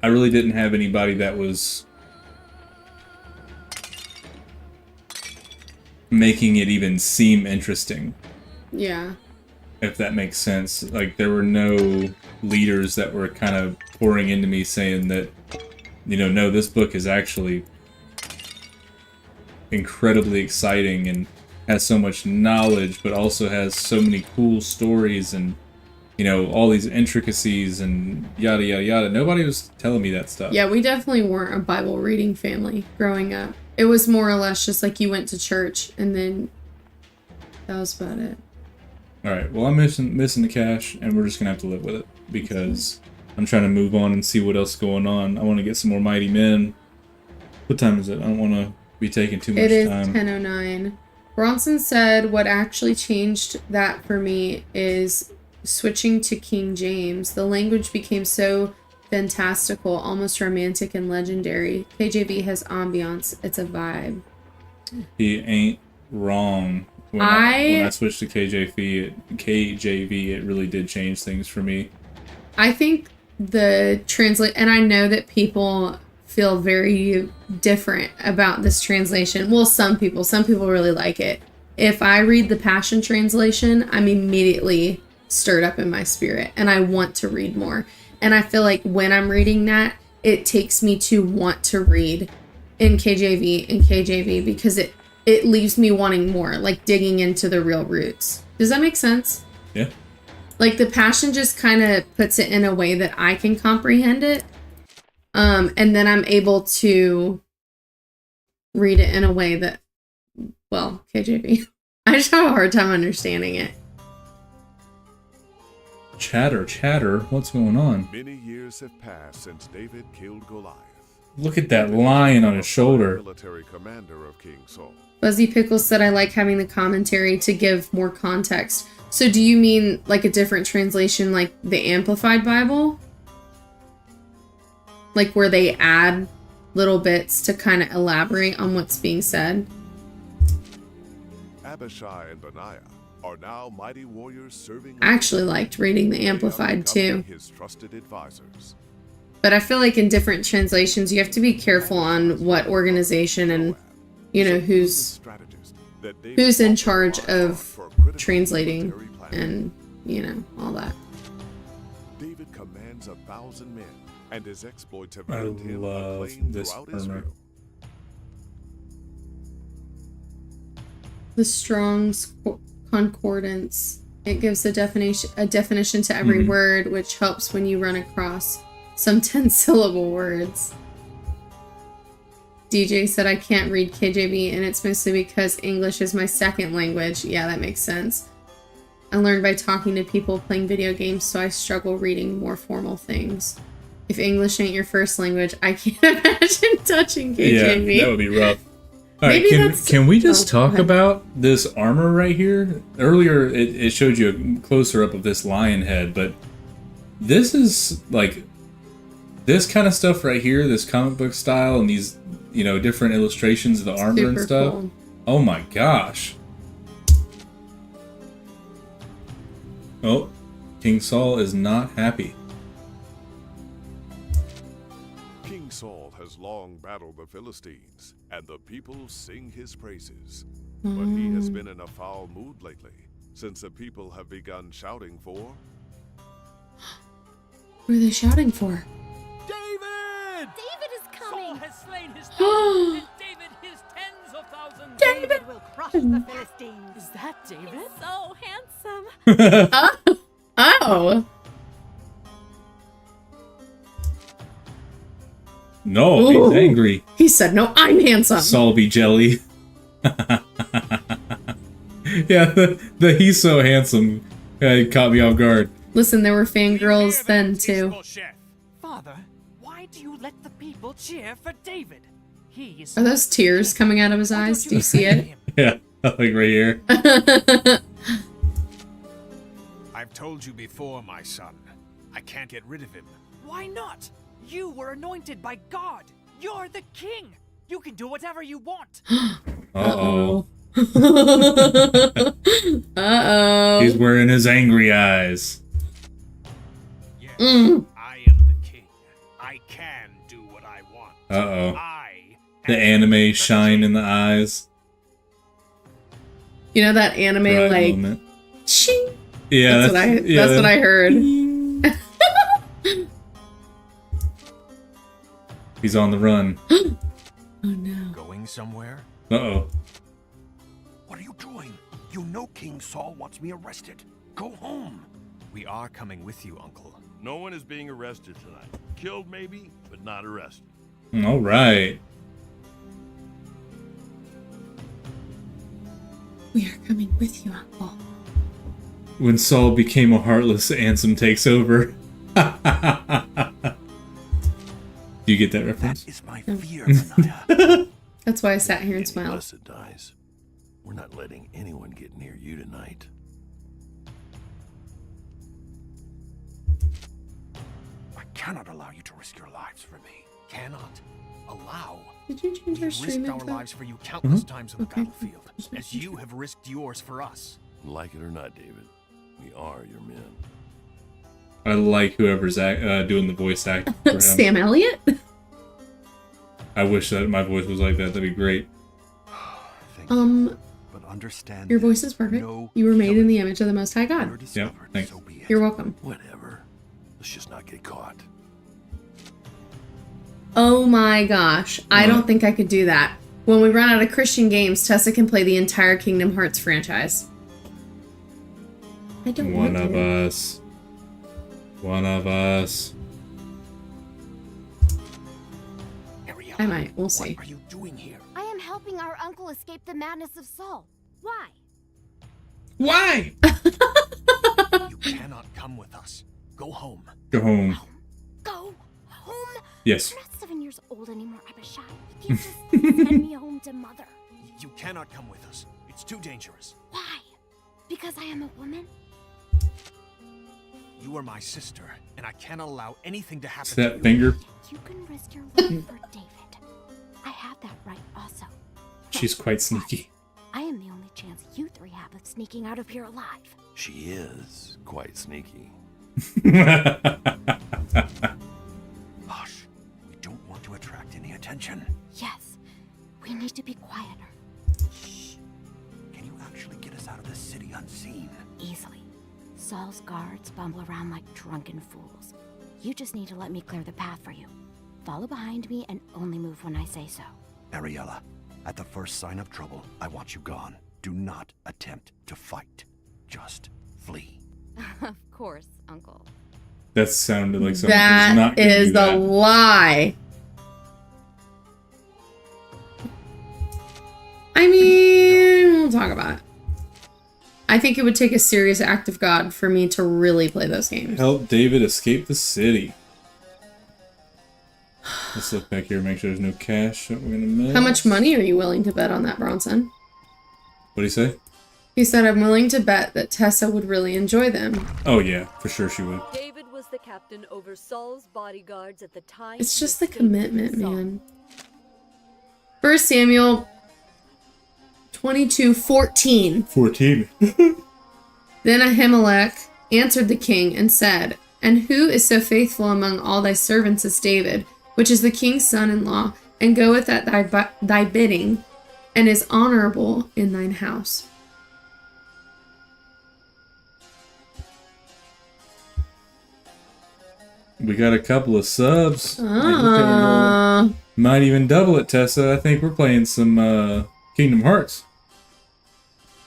A: I really didn't have anybody that was making it even seem interesting.
B: Yeah.
A: If that makes sense. Like, there were no leaders that were kind of pouring into me saying that, you know, no, this book is actually incredibly exciting and has so much knowledge, but also has so many cool stories and, you know, all these intricacies and yada yada yada. Nobody was telling me that stuff.
B: Yeah, we definitely weren't a Bible reading family growing up. It was more or less just like you went to church and then that was about it.
A: Alright, well, I'm missing the cache, and we're just gonna have to live with it, because I'm trying to move on and see what else is going on. I want to get some more Mighty Men. What time is it? I don't want to be taking too much
B: It is
A: time.
B: 10:09. Bronson said what actually changed that for me is switching to King James. The language became so fantastical, almost romantic and legendary. KJV has ambiance. It's a vibe.
A: He ain't wrong. When I switched to KJV, it really did change things for me.
B: I think the translate, and I know that people feel very different about this translation. Well, some people really like it. If I read the Passion Translation, I'm immediately stirred up in my spirit and I want to read more. And I feel like when I'm reading that, it takes me to want to read in KJV because it leaves me wanting more, like digging into the real roots. Does that make sense?
A: Yeah.
B: Like the Passion just kind of puts it in a way that I can comprehend it. And then I'm able to read it in a way that, well, KJV. I just have a hard time understanding it.
A: Chatter, what's going on?
D: Many years have passed since David killed Goliath.
A: Look at that lion on his shoulder.
D: Military commander of King Saul.
B: Fuzzy Pickles said, I like having the commentary to give more context. So do you mean like a different translation, like the Amplified Bible? Like where they add little bits to kind of elaborate on what's being said?
D: Abishai and Benaiah are now mighty warriors serving.
B: I actually liked reading the Amplified too.
D: His trusted advisors.
B: But I feel like in different translations, you have to be careful on what organization and, you know, who's in charge of translating and, you know, all that.
D: David commands 1,000 men, and his exploits have
A: I
D: earned him
A: love
D: acclaim
A: this
D: throughout
A: armor.
D: Israel.
B: The Strong's Concordance. It gives a definition to every word, which helps when you run across some 10-syllable words. DJ said, I can't read KJV, and it's mostly because English is my second language. Yeah, that makes sense. I learned by talking to people playing video games, so I struggle reading more formal things. If English ain't your first language, I can't imagine touching KJV.
A: Yeah, that would be rough. All right, can we just talk about this armor right here? Earlier, it showed you a closer up of this lion head, but this is like This kind of stuff right here, this comic book style, and these, you know, different illustrations of the armor and
B: Super
A: stuff.
B: cool.
A: Oh my gosh. Oh, King Saul is not happy.
D: King Saul has long battled the Philistines, and the people sing his praises. But he has been in a foul mood lately, since the people have begun shouting for...
B: What are they shouting for?
I: David!
G: David is coming!
K: Saul has slain his thousands, and David his tens of thousands.
B: David
K: will crush the Philistines.
F: Is that David?
G: He's so handsome!
B: Oh!
A: No,
B: Ooh.
A: he's angry.
B: He said, no, I'm handsome.
A: Saul be jelly. Yeah, the he's so handsome caught me off guard.
B: Listen, there were fangirls then, too.
F: Father, why do you let the people cheer for David? He is
B: Are those tears coming out of his eyes? Do you see it?
A: Yeah, like right here.
J: I've told you before, my son. I can't get rid of him.
F: Why not? You were anointed by God. You're the king. You can do whatever you want.
A: Uh-oh.
B: Uh-oh.
A: He's wearing his angry eyes.
J: Yes,
B: Mm.
J: I am the king. I can do what I want.
A: Uh-oh.
J: I
A: The
J: am
A: anime shine in the eyes.
B: You know that anime,
A: Right
B: like,
A: moment.
B: ching?
A: Yeah,
B: That's what I heard.
A: He's on the run.
B: Oh no.
J: going somewhere.
A: Uh-oh.
H: What are you doing? You know King Saul wants me arrested. Go home.
J: We are coming with you, Uncle.
L: No one is being arrested tonight. Killed maybe, but not arrested.
A: All right.
B: We are coming with you, Uncle.
A: When Saul became a heartless, Ansem takes over. Do you get that reference?
H: That is my fear, Benaiah.
B: That's why I sat here and smiled.
L: Blessed dies. We're not letting anyone get near you tonight.
H: I cannot allow you to risk your lives for me.
J: Cannot allow.
B: Did you change
J: We
B: our stream
J: risked our
B: info?
J: lives for you countless times on the
B: Okay.
J: battlefield, as you have risked yours for us.
L: Like it or not, David, we are your men.
A: I like whoever's doing the voice acting for him.
B: Sam Elliott?
A: I wish that my voice was like that. That'd be great.
H: Thank you. But understand
B: Your
H: this.
B: voice is perfect.
H: No
B: You were made in the
H: killing.
B: image of the Most High
H: You're
B: God.
H: discovered,
A: thanks.
H: so be it.
B: You're welcome.
L: Whatever. Let's just not get caught.
B: Oh my gosh. I
A: What?
B: don't think I could do that. When we run out of Christian games, Tessa can play the entire Kingdom Hearts franchise. I don't
A: One
B: want
A: of
B: to.
A: us. One of us.
B: I might. We'll see.
H: What are you doing here?
G: I am helping our uncle escape the madness of Saul. Why?
A: Why?
J: You cannot come with us. Go home.
A: Go home.
G: Go home?
A: Yes.
G: I'm not 7 years old anymore, Abishai. You can't just send me home to mother.
J: You cannot come with us. It's too dangerous.
G: Why? Because I am a woman?
J: You are my sister, and I cannot allow anything to happen
A: It's
J: to
A: that
J: you.
A: finger.
G: You can risk your life for David. I have that right also.
A: She's quite sneaky.
G: I am the only chance you three have of sneaking out of here alive.
L: She is quite sneaky.
H: Hush. We don't want to attract any attention.
G: Yes, we need to be quieter.
H: Shh. Can you actually get us out of this city unseen?
G: Easily. Saul's guards bumble around like drunken fools. You just need to let me clear the path for you. Follow behind me and only move when I say so.
H: Ariella, at the first sign of trouble, I want you gone. Do not attempt to fight. Just flee.
G: Of course, Uncle.
A: That sounded like someone who's not
B: That
A: gonna
B: is
A: do that.
B: a lie. I mean, we'll talk about it. I think it would take a serious act of God for me to really play those games.
A: Help David escape the city. Let's look back here, make sure there's no cash that we're gonna miss.
B: How much money are you willing to bet on that, Bronson?
A: What'd he say?
B: He said, I'm willing to bet that Tessa would really enjoy them.
A: Oh yeah, for sure she would.
G: David was the the captain over Saul's bodyguards at the time.
B: It's
G: he
B: just the
G: escaped
B: commitment,
G: from Saul.
B: man. 1 Samuel 22:14.
A: 14.
B: Then Ahimelech answered the king and said, "And who is so faithful among all thy servants as David, which is the king's son-in-law, and goeth at thy bidding, and is honorable in thine house?"
A: We got a couple of subs.
B: Ah.
A: Might even double it, Tessa. I think we're playing some Kingdom Hearts.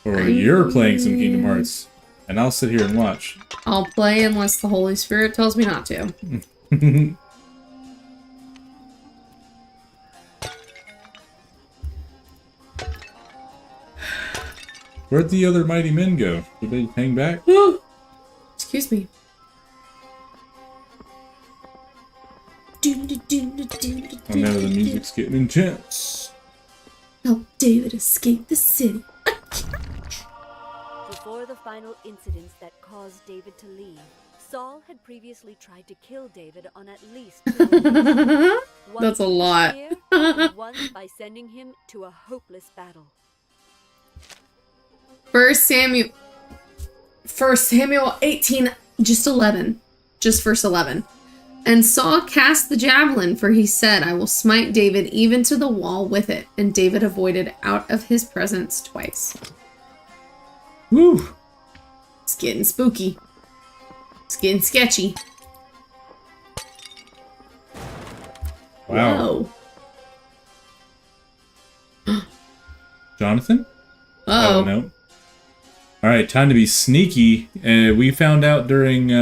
A: Or you're playing some Kingdom Hearts. And I'll sit here and watch.
B: I'll play unless the Holy Spirit tells me not to.
A: Where'd the other mighty men go? Did they hang back?
B: Excuse me.
A: Oh no, the music's getting intense.
B: Help David escape the city.
G: Before the final incidents that caused David to leave, Saul had previously tried to kill David on at least 2 occasions.
B: That's a lot.
G: And once by sending him to a hopeless battle.
B: 1 Samuel 18, just 11. Just verse 11. And Saul cast the javelin, for he said, "I will smite David even to the wall with it." And David avoided out of his presence twice.
A: Woo!
B: It's getting spooky. It's getting sketchy.
A: Wow.
B: Whoa.
A: Jonathan?
B: Uh-oh.
A: Oh, no. Alright, time to be sneaky. We found out during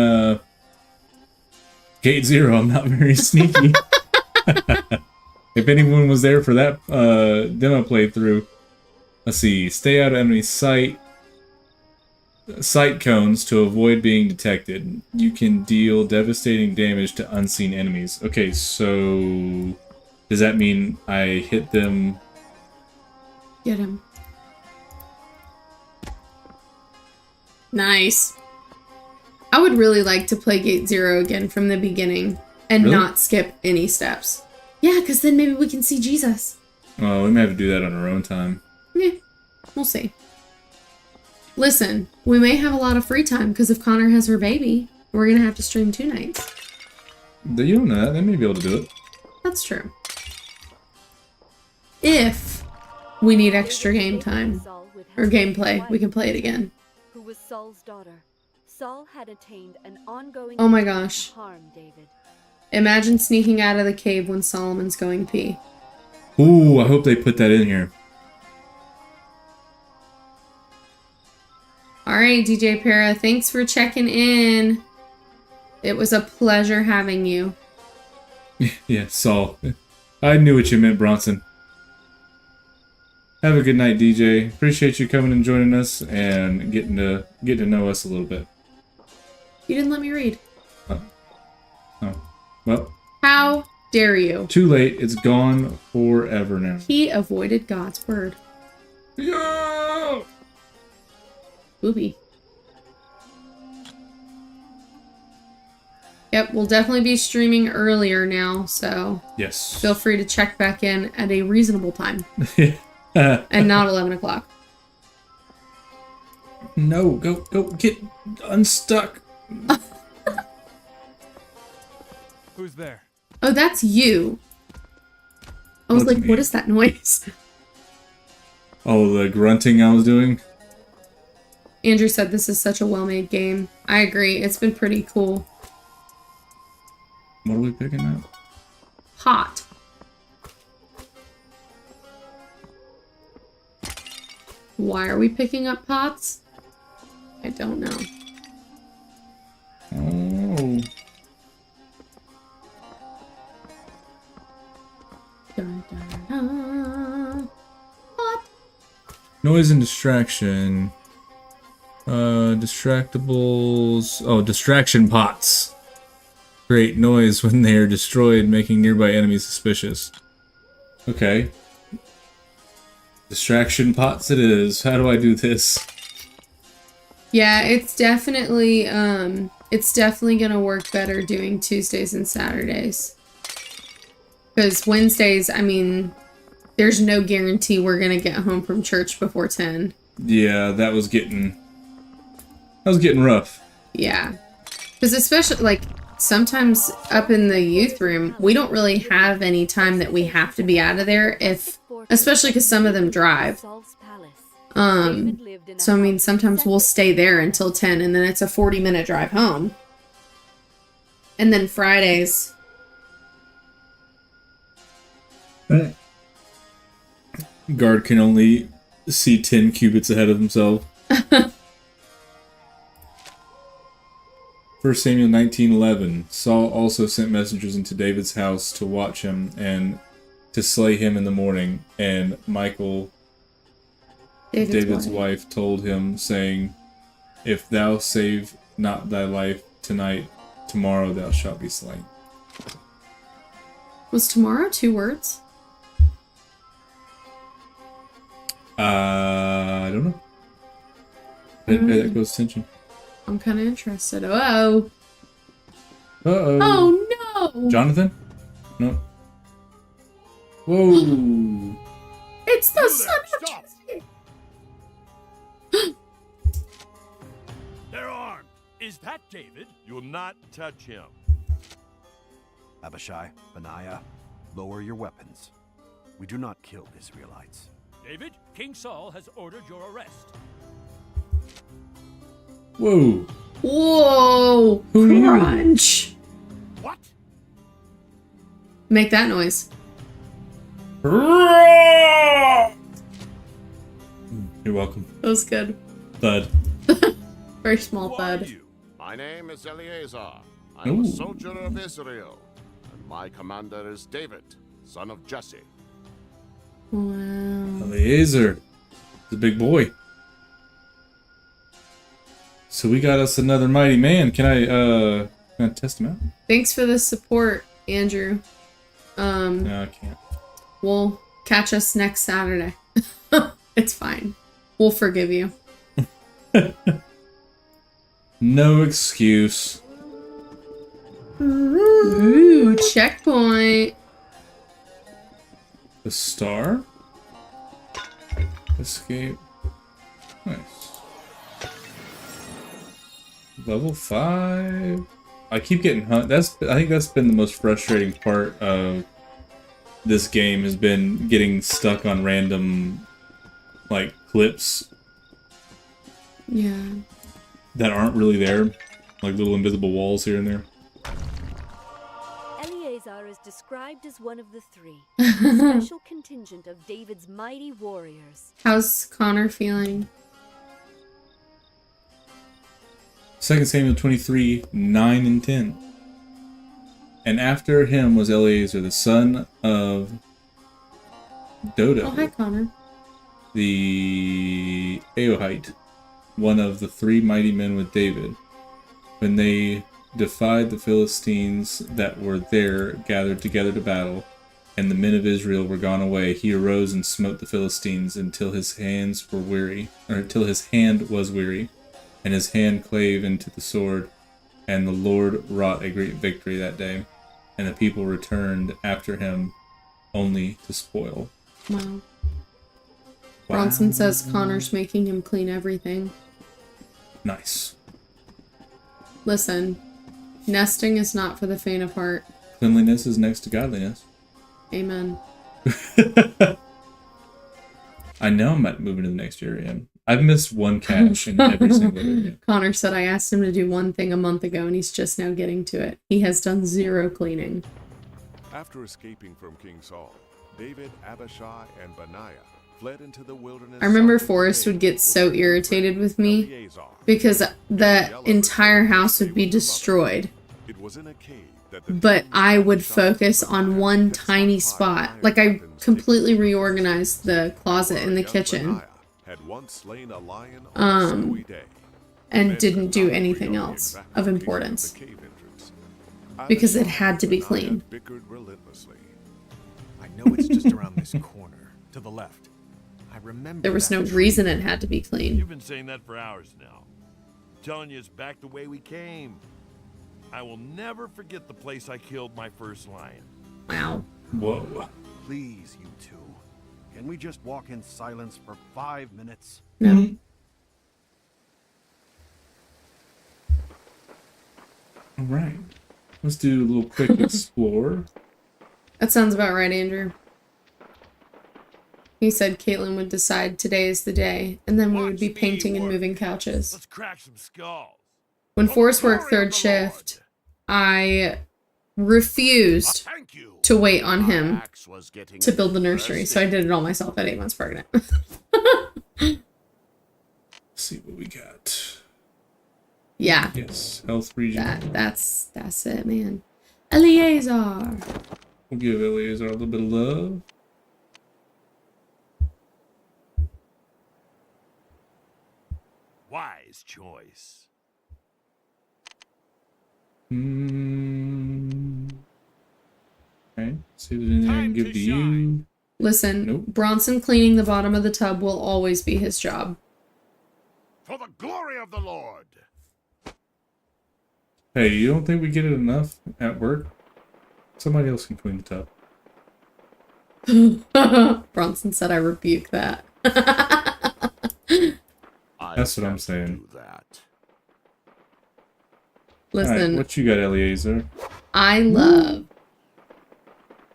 A: Gate Zero I'm not very sneaky. If anyone was there for that demo playthrough, let's see. Stay out of enemy sight cones to avoid being detected. You can deal devastating damage to unseen enemies. Okay, so does that mean I hit them?
B: Get him. Nice. I would really like to play Gate Zero again from the beginning and
A: Really?
B: not skip any steps. Yeah, because then maybe we can see Jesus.
A: Oh, we may have to do that on our own time.
B: Yeah, we'll see. Listen, we may have a lot of free time because if Connor has her baby, we're going to have to stream 2 nights.
A: You don't know that. They may be able to do it.
B: That's true. If we need extra game time or gameplay, we can play it again.
G: Who was Saul's daughter. Saul had attained an ongoing
B: Oh my
G: intent
B: gosh.
G: to harm David.
B: Imagine sneaking out of the cave when Solomon's going pee.
A: Ooh, I hope they put that in here.
B: Alright, DJ Para, thanks for checking in. It was a pleasure having you.
A: Yeah, Saul. I knew what you meant, Bronson. Have a good night, DJ. Appreciate you coming and joining us and getting to know us a little bit.
B: You didn't let me read.
A: Oh, well.
B: How dare you?
A: Too late. It's gone forever now.
B: He avoided God's word.
A: Yeah!
B: Booby. Yep, we'll definitely be streaming earlier now, so
A: Yes.
B: feel free to check back in at a reasonable time. And not 11 o'clock.
A: No, go get unstuck.
I: Who's there?
B: Oh, that's you. I was
A: That's
B: like,
A: me.
B: what is that noise?
A: Oh, the grunting I was doing?
B: Andrew said this is such a well-made game. I agree. It's been pretty cool.
A: What are we picking up?
B: Hot. Why are we picking up pots? I don't know.
A: Oh.
B: Dun, dun, dun. Pot.
A: Noise and distraction. Distractables. Oh, distraction pots. Create noise when they are destroyed, making nearby enemies suspicious. Okay. Distraction pots it is. How do I do this?
B: Yeah, it's definitely It's definitely going to work better doing Tuesdays and Saturdays. Because Wednesdays, I mean, there's no guarantee we're going to get home from church before 10.
A: Yeah, that was getting rough.
B: Yeah. Because especially, like, sometimes up in the youth room, we don't really have any time that we have to be out of there especially because some of them drive. So I mean, sometimes we'll stay there until 10 and then it's a 40-minute drive home. And then Fridays.
A: Guard can only see 10 cubits ahead of himself. 1 Samuel 19:11. Saul also sent messengers into David's house to watch him and to slay him in the morning. And Michal, David's wife, told him, saying, "If thou save not thy life tonight, tomorrow thou shalt be slain."
B: Was tomorrow 2 words?
A: I don't know. That goes tension.
B: I'm kind of interested. Uh-oh.
A: Uh-oh.
B: Oh, no!
A: Jonathan? No. Whoa.
B: It's the son of Jesse!
L: They're armed. Is that David? You'll not touch him.
H: Abishai, Benaiah, lower your weapons. We do not kill Israelites.
K: David, King Saul has ordered your arrest.
A: Whoa.
B: Whoa.
A: Who
B: Crunch.
L: What?
B: Make that noise.
A: You're welcome.
B: That was good.
A: Thud.
B: Very small thud.
D: My name is Eleazar. I am a soldier of Israel, and my commander is David, son of Jesse.
B: Wow.
A: Eleazar. The big boy. So we got us another mighty man. Can I test him out?
B: Thanks for the support, Andrew.
A: No, I can't.
B: We'll catch us next Saturday. It's fine. We'll forgive you.
A: No excuse.
B: Ooh, checkpoint.
A: The star? Escape. Nice. Level 5. I keep getting hunt. I think that's been the most frustrating part of this game, has been getting stuck on random, like, clips.
B: Yeah.
A: That aren't really there. Like little invisible walls here and there.
G: Eleazar is described as one of the 3, a special contingent of David's mighty warriors.
B: How's Connor feeling?
A: 2 Samuel 23, 9 and 10. And after him was Eleazar, the son of Dodo.
B: Oh, hi, Connor.
A: The Ahohite, one of the 3 mighty men with David. When they defied the Philistines that were there gathered together to battle, and the men of Israel were gone away, he arose and smote the Philistines until his hand was weary, and his hand clave into the sword, and the Lord wrought a great victory that day, and the people returned after him only to spoil.
B: Wow. Bronson says Connor's making him clean everything.
A: Nice.
B: Listen, nesting is not for the faint of heart.
A: Cleanliness is next to godliness.
B: Amen.
A: I know I'm moving to the next area. I've missed one cache in every single area.
B: Connor said I asked him to do one thing a month ago and he's just now getting to it. He has done 0 cleaning.
D: After escaping from King Saul, David, Abishai, and Benaiah fled into the wilderness.
B: I remember Forrest would get so irritated with me because the entire house would be destroyed.
D: It was in a cave that
B: but I would focus on one tiny spot. Like I completely reorganized the closet in the kitchen.
D: Had once slain a lion on a snowy day.
B: And didn't do anything else of importance. Because it had to be clean.
E: I know it's just around this corner, to the left. I remember
B: There was no reason it had to be clean.
L: You've been saying that for hours now. I'm telling you, it's back the way we came. I will never forget the place I killed my first lion.
B: Wow.
A: Whoa.
I: Please, you two. Can we just walk in silence for 5 minutes?
B: No.
A: All right. Let's do a little quick explore.
B: That sounds about right, Andrew. He said Caitlin would decide today is the day, and then we would be painting and moving couches.
L: Let's crack some skulls.
B: When Forrest worked third shift, I refused to wait on him to build the nursery, so I did it all myself at 8 months pregnant.
A: Let's see what we got.
B: Yeah.
A: Yes, health region.
B: That's it, man. Eleazar.
A: We'll give Eleazar a little bit of love.
L: Wise choice.
A: Okay, see if there's anything I can give to you.
B: Listen,
A: Nope.
B: Bronson cleaning the bottom of the tub will always be his job.
L: For the glory of the Lord.
A: Hey, you don't think we get it enough at work? Somebody else can clean the tub.
B: Bronson said I rebuke that.
A: That's what I'm saying.
B: Listen,
A: Alright, what you got, Eleazar?
B: I love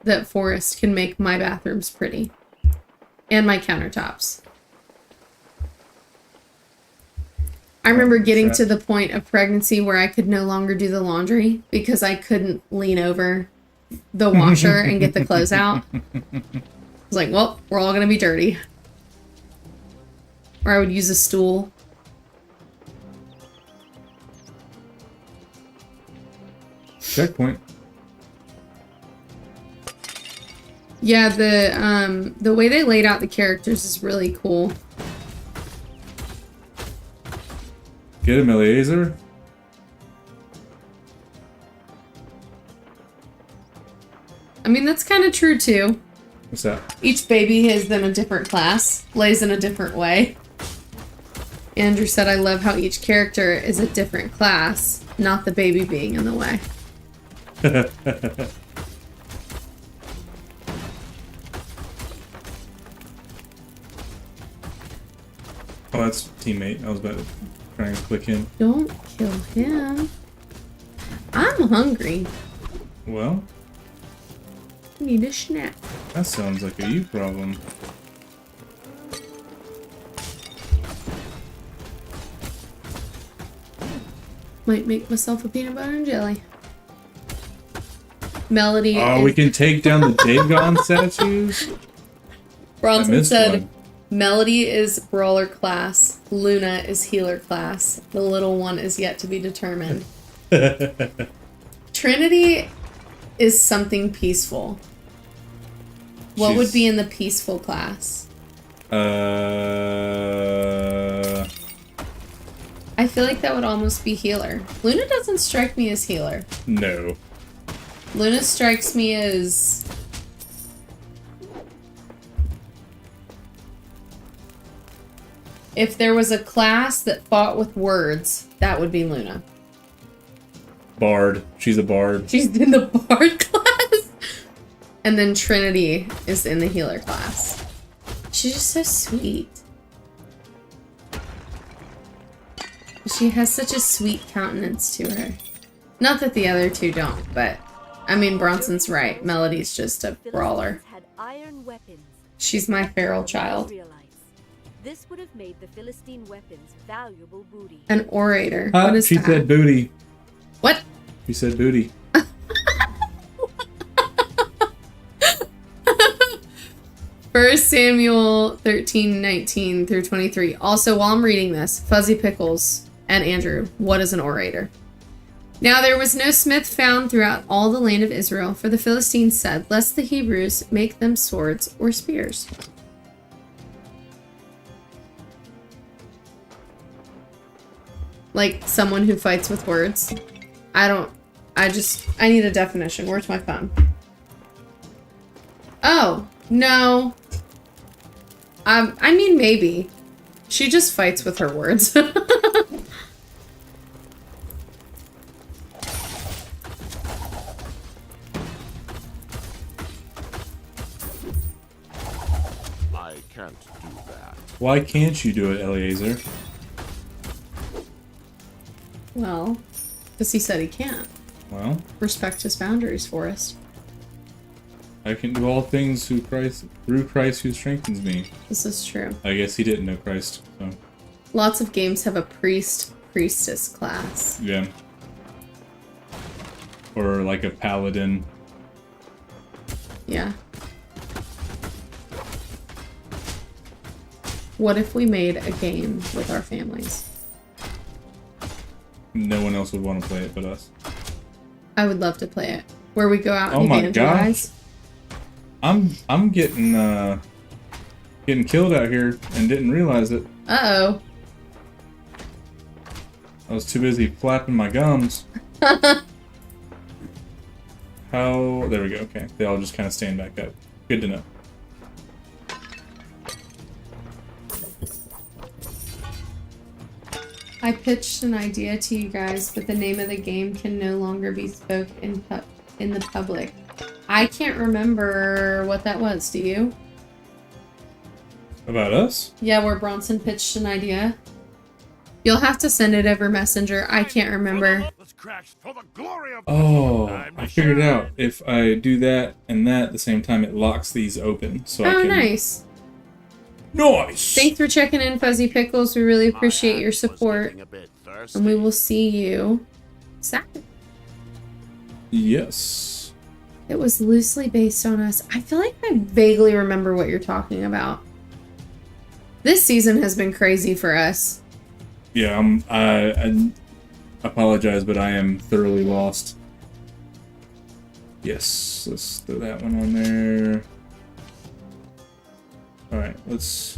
B: that Forrest can make my bathrooms pretty. And my countertops. I remember getting to the point of pregnancy where I could no longer do the laundry because I couldn't lean over the washer and get the clothes out. I was like, well, we're all going to be dirty. Or I would use a stool.
A: Checkpoint.
B: Yeah, the way they laid out the characters is really cool.
A: Get him, Eleazar.
B: I mean, that's kind of true too.
A: What's that?
B: Each baby is in a different class, lays in a different way. Andrew said, I love how each character is a different class, not the baby being in the way.
A: Oh, that's teammate. I was about to try and click him.
B: Don't kill him. I'm hungry.
A: Well,
B: I need a snack.
A: that sounds like a you problem.
B: Might make myself a peanut butter and jelly. Melody.
A: Oh, we can take down the Dagon statues? I
B: Bronson
A: missed
B: said,
A: one.
B: Melody is brawler class. Luna is healer class. The little one is yet to be determined. Trinity is something peaceful. What would be in the peaceful class? I feel like that would almost be healer. Luna doesn't strike me as healer.
A: No.
B: Luna strikes me as... If there was a class that fought with words, that would be Luna.
A: Bard. She's a bard.
B: She's in the bard class. And then Trinity is in the healer class. She's just so sweet. She has such a sweet countenance to her. Not that the other two don't, but I mean, Bronson's right. Melody's just a brawler.
G: Had iron weapons.
B: She's my feral child.
G: This would have made the Philistine weapons valuable booty.
B: An orator.
A: Ah,
B: What is
A: she
B: that?
A: said booty.
B: What?
A: She said booty.
B: 1 Samuel 13:19 through 23. Also, while I'm reading this, Fuzzy Pickles and Andrew, what is an orator? Now there was no smith found throughout all the land of Israel, for the Philistines said, lest the Hebrews make them swords or spears. Like someone who fights with words. I need a definition. Where's my phone? Oh, no. I mean, maybe. She just fights with her words.
L: can't do that.
A: Why can't you do it, Eliezer?
B: Well, because he said he can't.
A: Well,
B: Respect his boundaries, Forrest.
A: I can do all things through Christ who strengthens me.
B: This is true.
A: I guess he didn't know Christ, so
B: Lots of games have a priestess class.
A: yeah. Or like a paladin.
B: Yeah. What if we made a game with our families?
A: No one else would want to play it but us.
B: I would love to play it. Where we go out
A: Oh
B: and
A: my
B: evangelize.
A: I'm getting killed out here and didn't realize it.
B: Uh-oh.
A: I was too busy flapping my gums. How? There we go. Okay, they all just kind of stand back up. Good to know.
B: I pitched an idea to you guys, but the name of the game can no longer be spoke in the public. I can't remember what that was. Do you?
A: About us?
B: Yeah, where Bronson pitched an idea. You'll have to send it over Messenger. I can't remember.
A: Oh, I figured it out. If I do that and that at the same time, it locks these open, so I
B: Oh,
A: can.
B: nice.
A: Nice.
B: Thanks for checking in, Fuzzy Pickles. We really appreciate your support. And we will see you Saturday.
A: Yes.
B: It was loosely based on us. I feel like I vaguely remember what you're talking about. This season has been crazy for us.
A: Yeah, I apologize, but I am thoroughly lost. Yes, let's throw that one on there. Alright, let's...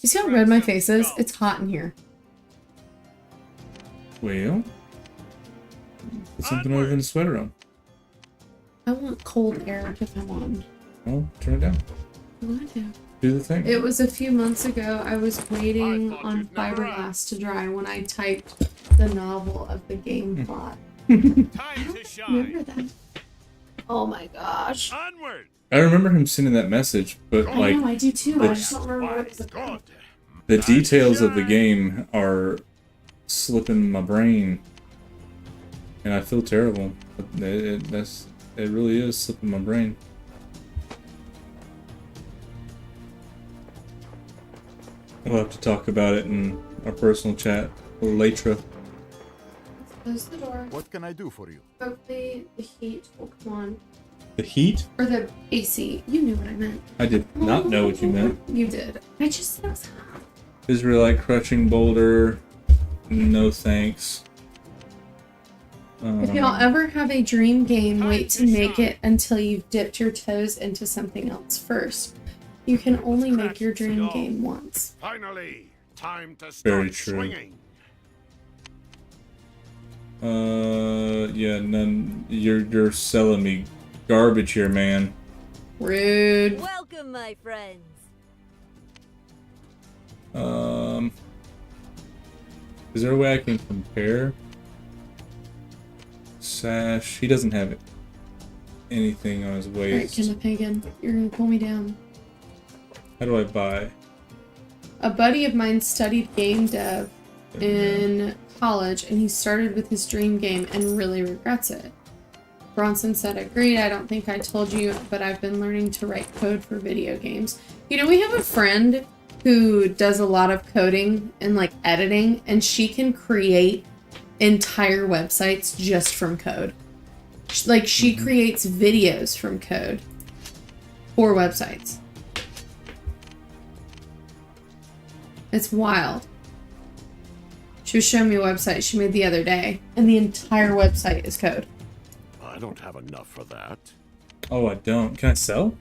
B: You see how red my face is? It's hot in here.
A: Well... Put something over in the sweater on.
B: I want cold air to come on.
A: Well, turn it down.
B: What do I do?
A: Do the thing.
B: It was a few months ago. I was waiting on fiberglass to dry when I typed the novel of the game plot. I don't remember that. Oh my gosh.
A: I remember him sending that message, but
B: I
A: like...
B: know, I do too. I just don't remember what it was about.
A: The details of the game are slipping my brain. And I feel terrible. It really is slipping my brain. We'll have to talk about it in our personal chat later.
B: Close the door.
M: What can I do for you?
B: Hopefully the heat will come on.
A: The heat?
B: Or the AC. You knew what I meant.
A: I did not know what you meant.
B: You did. I just said it was hot.
A: Israelite crushing boulder. No thanks.
B: If y'all ever have a dream game, wait to make it until you've dipped your toes into something else first. You can only make your dream game once.
L: Finally, time to start
A: Very true.
L: swinging.
A: Yeah, none. You're selling me garbage here, man.
B: Rude.
G: Welcome, my friends.
A: Is there a way I can compare? Sash. He doesn't have anything on his
B: Alright,
A: waist.
B: Kenneth Pagan, you're gonna pull me down.
A: How do I buy?
B: A buddy of mine studied game dev in college, and he started with his dream game and really regrets it. Bronson said, agreed, I don't think I told you, but I've been learning to write code for video games. You know, we have a friend who does a lot of coding and like editing, and she can create entire websites just from code. Like, she creates videos from code for websites. It's wild. She was showing me a website she made the other day, and the entire website is code.
L: I don't have enough for that.
A: Oh, I don't. Can I sell?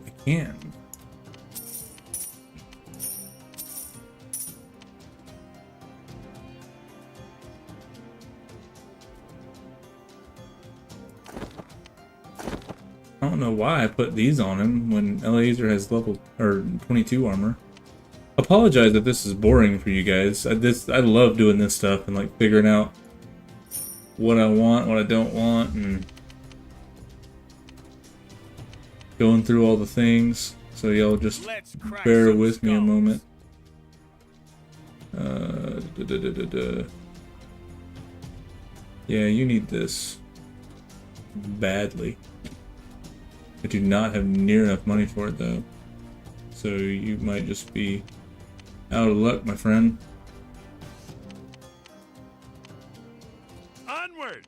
A: I can. I don't know why I put these on him when Eliezer has level or 22 armor. Apologize if this is boring for you guys. I love doing this stuff and like figuring out what I want, what I don't want, and going through all the things, so y'all just bear with me a moment. Yeah, you need this badly. I do not have near enough money for it though, so you might just be out of luck, my friend.
L: Onward!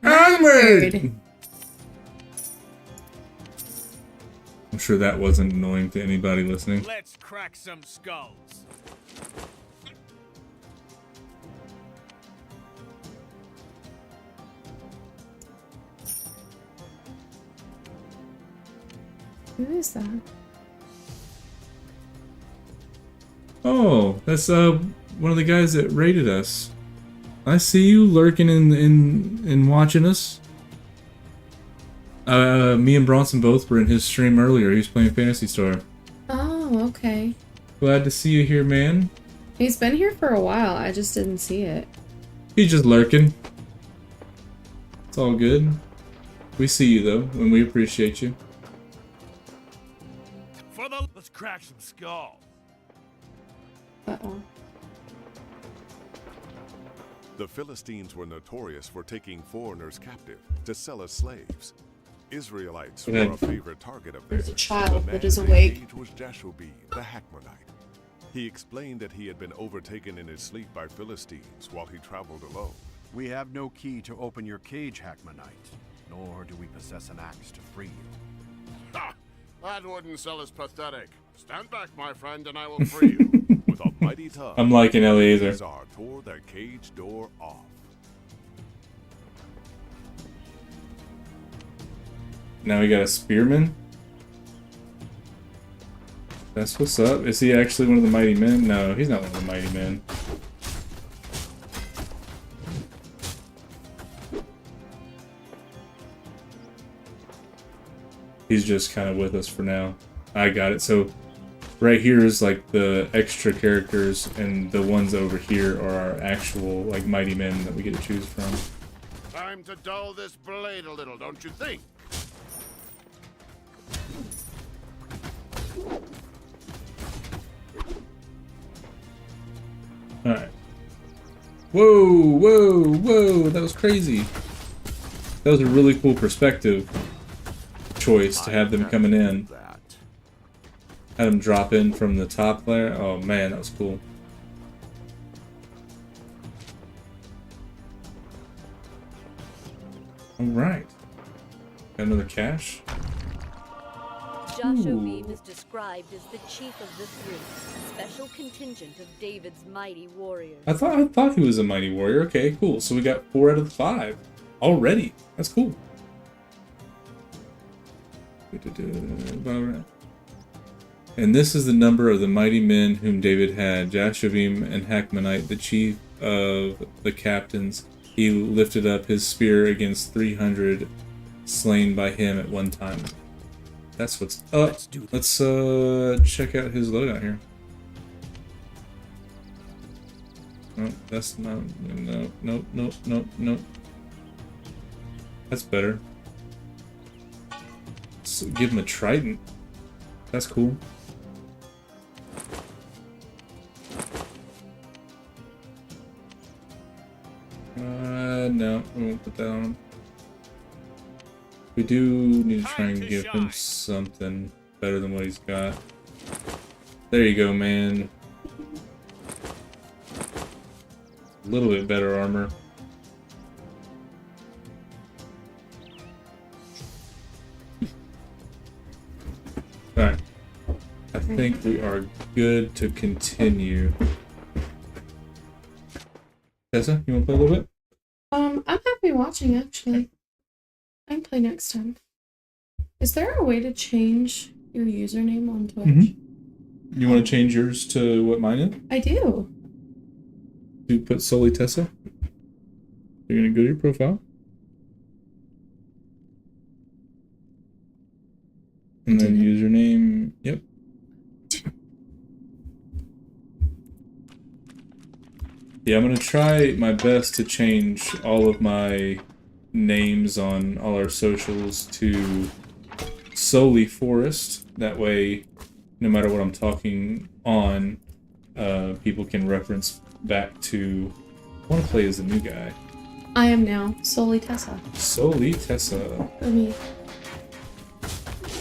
A: Onward! I'm sure that wasn't annoying to anybody listening.
J: Let's crack some skulls.
B: Who is that?
A: Oh, that's one of the guys that raided us. I see you lurking in watching us. Me and Bronson both were in his stream earlier. He was playing Phantasy Star.
B: Oh, okay.
A: Glad to see you here, man.
B: He's been here for a while. I just didn't see it.
A: He's just lurking. It's all good. We see you though, and we appreciate you.
L: Let's crack some skulls.
B: Uh-oh.
D: The Philistines were notorious for taking foreigners captive to sell as slaves. Israelites were a favorite target of theirs.
B: There's a child that is
D: The
B: awake.
D: man was Jashobim, the Hakmonite. He explained that he had been overtaken in his sleep by Philistines while he traveled alone.
I: We have no key to open your cage, Hakmonite, nor do we possess an axe to free you.
L: Ha! That wouldn't sell as pathetic. Stand back, my friend, and I will free you.
D: With a mighty tug,
A: I'm liking Eliezer.
D: Czar tore the cage door off.
A: Now we got a spearman. That's what's up. Is he actually one of the mighty men? No, he's not one of the mighty men. He's just kind of with us for now. I got it. So right here is like the extra characters, and the ones over here are our actual like mighty men that we get to choose from.
L: Time to dull this blade a little, don't you think?
A: Alright. Whoa, whoa, whoa, that was crazy. That was a really cool perspective choice to have them coming in. Had them drop in from the top there. Oh man, that was cool. Alright. Got another cache?
G: Jashobim is described as the chief of the three, a special contingent of David's mighty warriors.
A: I thought he was a mighty warrior. Okay, cool. So we got 4 out of the 5 already. That's cool. And this is the number of the mighty men whom David had, Jashobim and Hakmonite, the chief of the captains. He lifted up his spear against 300 slain by him at one time. That's what's up. Let's check out his loadout here. No, that's not. No, nope, nope, nope, nope. That's better. Let's give him a trident. That's cool. No, I won't put that on him. We do need to try and give him something better than what he's got. There you go, man. A little bit better armor. Alright. I think we are good to continue. Tessa, you want to play a little bit?
B: I'm happy watching, actually. I can play next time. Is there a way to change your username on Twitch?
A: Mm-hmm. You want to change yours to what mine is?
B: I do.
A: You put solely Tessa? You're going to go to your profile. And then username, yep. Yeah, I'm going to try my best to change all of my names on all our socials to solely forest. That way, no matter what I'm talking on, people can reference back to. I want to play as the new guy.
B: I am now solely Tessa.
A: Solely Tessa.
B: For me.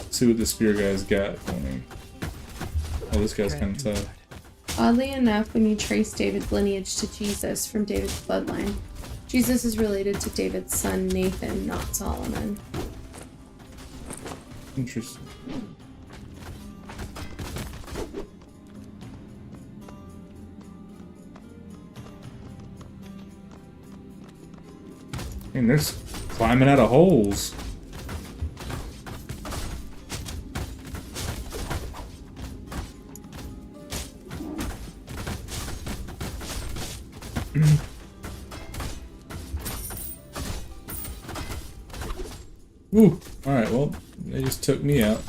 A: See what the spear guy's got for me. Oh, this guy's kind of tough.
B: Oddly enough, when you trace David's lineage to Jesus from David's bloodline, Jesus is related to David's son Nathan, not Solomon.
A: Interesting. And they're climbing out of holes. Ooh, alright, well, they just took me out.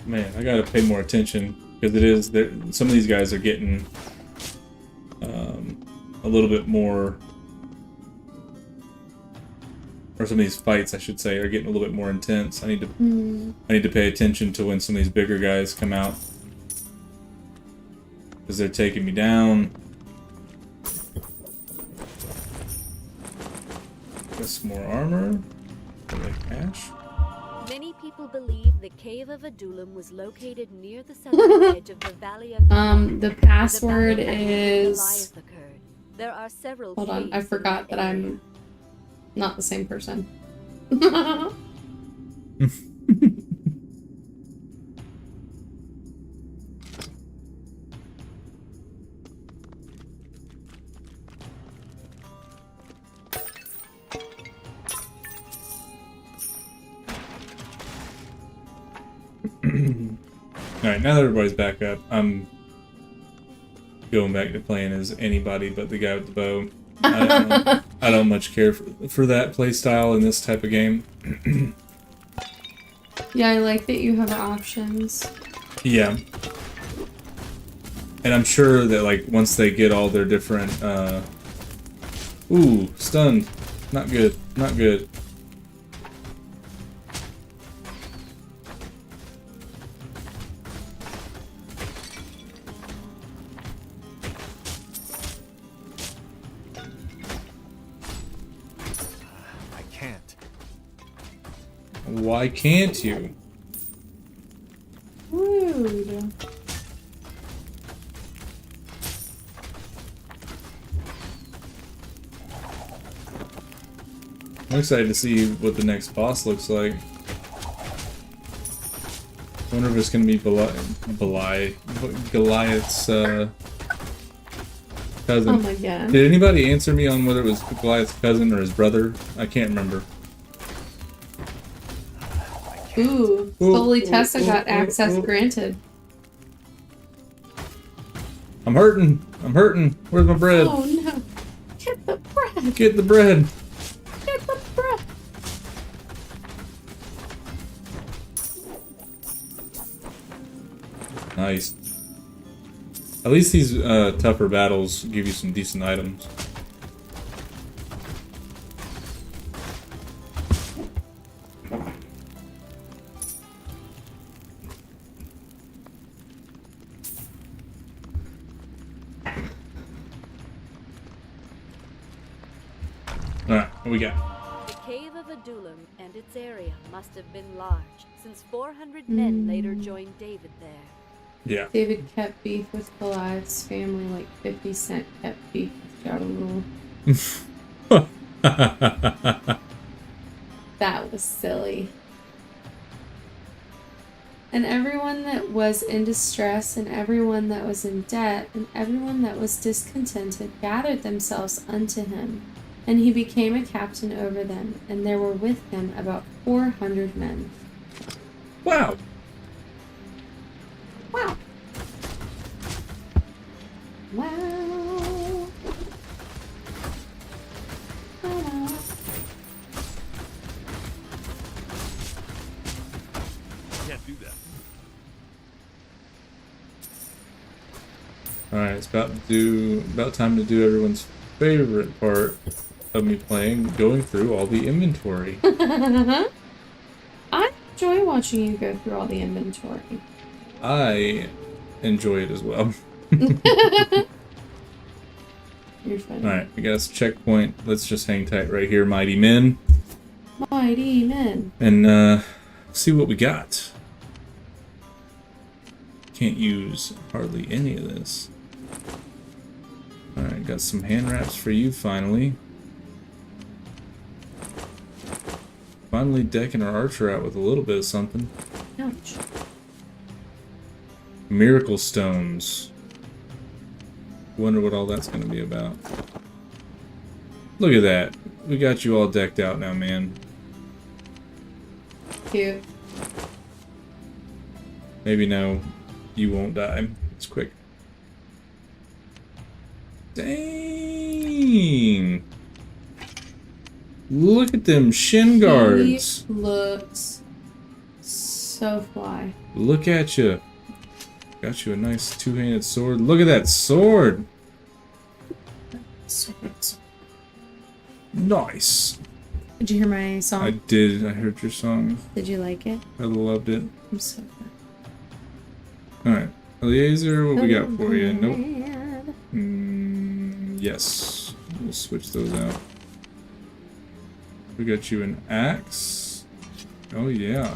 A: Man, I gotta pay more attention because it is there. Some of these guys are getting a little bit more, or some of these fights, I should say, are getting a little bit more intense. I need to pay attention to when some of these bigger guys come out because they're taking me down. Got some more armor. Like cash.
G: Many people believe the Cave of Adullam was located near the southern edge of the Valley of
B: The password is...
G: There are several.
B: Hold on, I forgot that I'm not the same person.
A: Alright, now that everybody's back up, I'm going back to playing as anybody but the guy with the bow. I don't much care for that playstyle in this type of game.
B: Yeah, I like that you have options.
A: Yeah. And I'm sure that, like, once they get all their different, ooh, stunned. Not good. Not good. Why can't you?
B: Rude.
A: I'm excited to see what the next boss looks like. I wonder if it's going to be Goliath's cousin.
B: Oh my god.
A: Did anybody answer me on whether it was Goliath's cousin or his brother? I can't remember.
B: Ooh, solely Tessa got access granted.
A: I'm hurting. I'm hurting. Where's my bread?
B: Oh no. Get the bread.
A: Get the bread.
B: Get the bread.
A: Nice. At least these tougher battles give you some decent items. Alright, what we got?
G: The Cave of Adullam and its area must have been large, since 400 men later joined David there.
A: Yeah.
B: David kept beef with Goliath's family like 50 Cent kept beef with Ja Rule. That was silly. And everyone that was in distress, and everyone that was in debt, and everyone that was discontented gathered themselves unto him. And he became a captain over them, and there were with him about 400 men.
A: Wow.
B: Wow. Wow.
A: Alright, it's about time to do everyone's favorite part of me playing, going through all the inventory.
B: I enjoy watching you go through all the inventory.
A: I enjoy it as well.
B: You're funny.
A: Alright, we got a checkpoint. Let's just hang tight right here, mighty men.
B: Mighty men.
A: And see what we got. Can't use hardly any of this. Alright, got some hand wraps for you finally. Finally decking our archer out with a little bit of something.
B: Ouch.
A: Miracle stones. Wonder what all that's going to be about. Look at that. We got you all decked out now, man.
B: Cute.
A: Maybe no, you won't die. It's quick. Dang! Look at them shin guards.
B: He looks so fly.
A: Look at you. Got you a nice two-handed sword. Look at that sword.
B: Swords.
A: Nice.
B: Did you hear my song?
A: I did. I heard your song.
B: Did you like it?
A: I loved it.
B: I'm so glad.
A: Alright. Eliezer, what we got
B: Oh,
A: for you? Nope.
B: man.
A: Yes. We'll switch those out. We got you an axe. Oh yeah.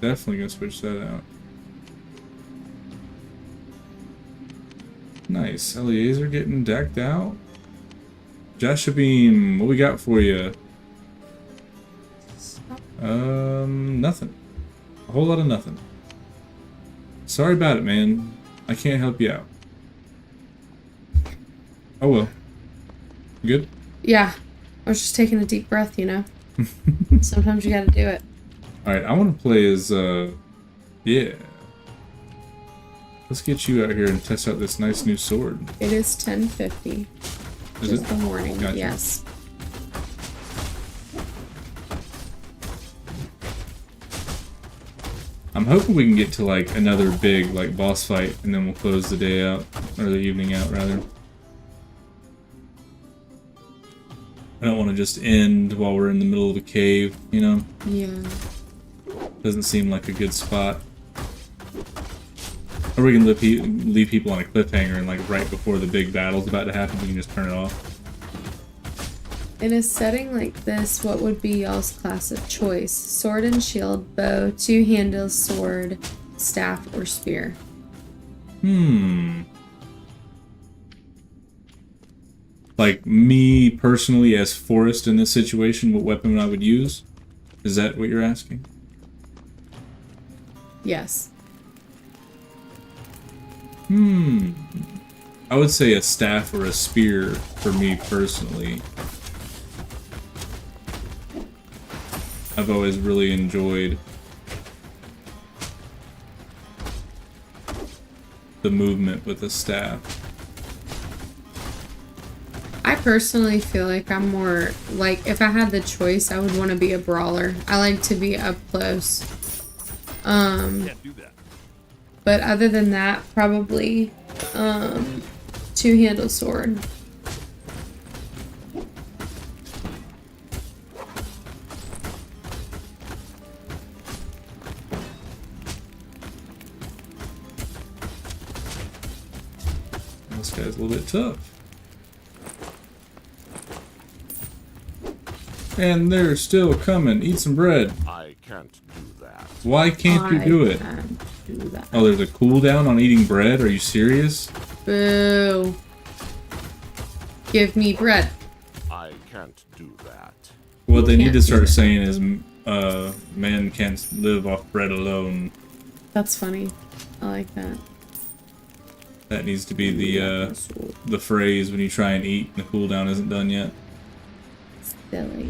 A: Definitely gonna switch that out. Nice. Eliezer getting decked out. Jashabim, what we got for you? Nothing. A whole lot of nothing. Sorry about it, man. I can't help you out. Oh well. Good?
B: Yeah. I was just taking a deep breath, you know? Sometimes you gotta do it.
A: Alright, I want to play as, yeah. Let's get you out here and test out this nice new sword.
B: It is 10:50.
A: Is
B: Just
A: it?
B: the morning,
A: Gotcha.
B: yes.
A: I'm hoping we can get to, like, another big, like, boss fight, and then we'll close the day out. Or the evening out, rather. I don't want to just end while we're in the middle of a cave, you know?
B: Yeah.
A: Doesn't seem like a good spot. Or we can leave people on a cliffhanger and, like, right before the big battle's about to happen, we can just turn it off.
B: In a setting like this, what would be y'all's class of choice? Sword and shield, bow, two-handed sword, staff, or spear?
A: Like, me personally as Forrest in this situation, what weapon I would use? Is that what you're asking?
B: Yes.
A: I would say a staff or a spear for me personally. I've always really enjoyed the movement with the staff.
B: I personally feel like I'm more, like, if I had the choice, I would want to be a brawler. I like to be up close.
I: Can't do that.
B: But other than that, probably, two-handed sword.
A: This guy's a little bit tough. And they're still coming. Eat some bread.
L: I can't do that.
A: Why can't you do it?
B: can't do that.
A: Oh, there's a cooldown on eating bread? Are you serious?
B: Boo. Give me bread.
L: I can't do that.
A: What they need
B: Can't
A: to
B: do
A: start
B: that.
A: saying is, man can't live off bread alone.
B: That's funny. I like that.
A: That needs to be the phrase when you try and eat and the cooldown isn't done yet.
B: Silly.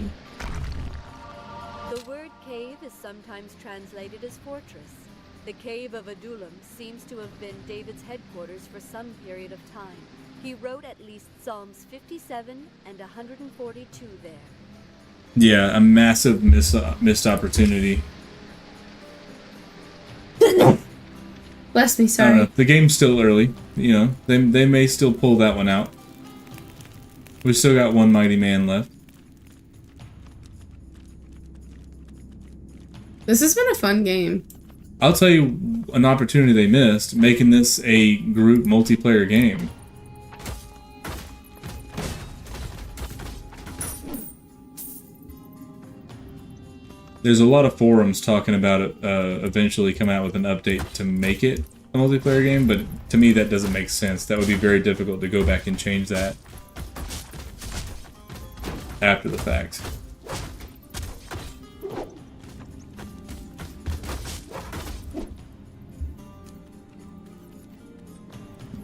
G: The word cave is sometimes translated as fortress. The cave of Adullam seems to have been David's headquarters for some period of time. He wrote at least Psalms 57 and 142 there.
A: Yeah, a massive missed opportunity.
B: Bless me,
A: I don't
B: sorry.
A: know. The game's still early. You know, they may still pull that one out. We've still got one Mighty Man left.
B: This has been a fun game.
A: I'll tell you an opportunity they missed, making this a group multiplayer game. There's a lot of forums talking about it eventually come out with an update to make it a multiplayer game, but to me that doesn't make sense. That would be very difficult to go back and change that after the fact.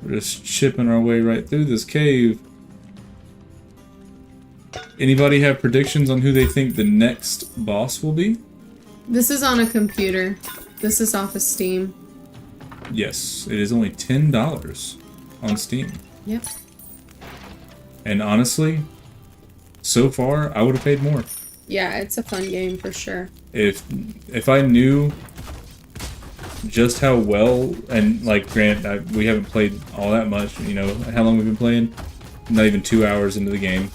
A: We're just chipping our way right through this cave. Anybody have predictions on who they think the next boss will be?
B: This is on a computer. This is off of Steam.
A: Yes, it is only $10 on Steam.
B: Yep.
A: And honestly, so far, I would have paid more.
B: Yeah, it's a fun game for sure.
A: If I knew just how well, and like Grant, we haven't played all that much, you know, how long we've been playing? Not even 2 hours into the game.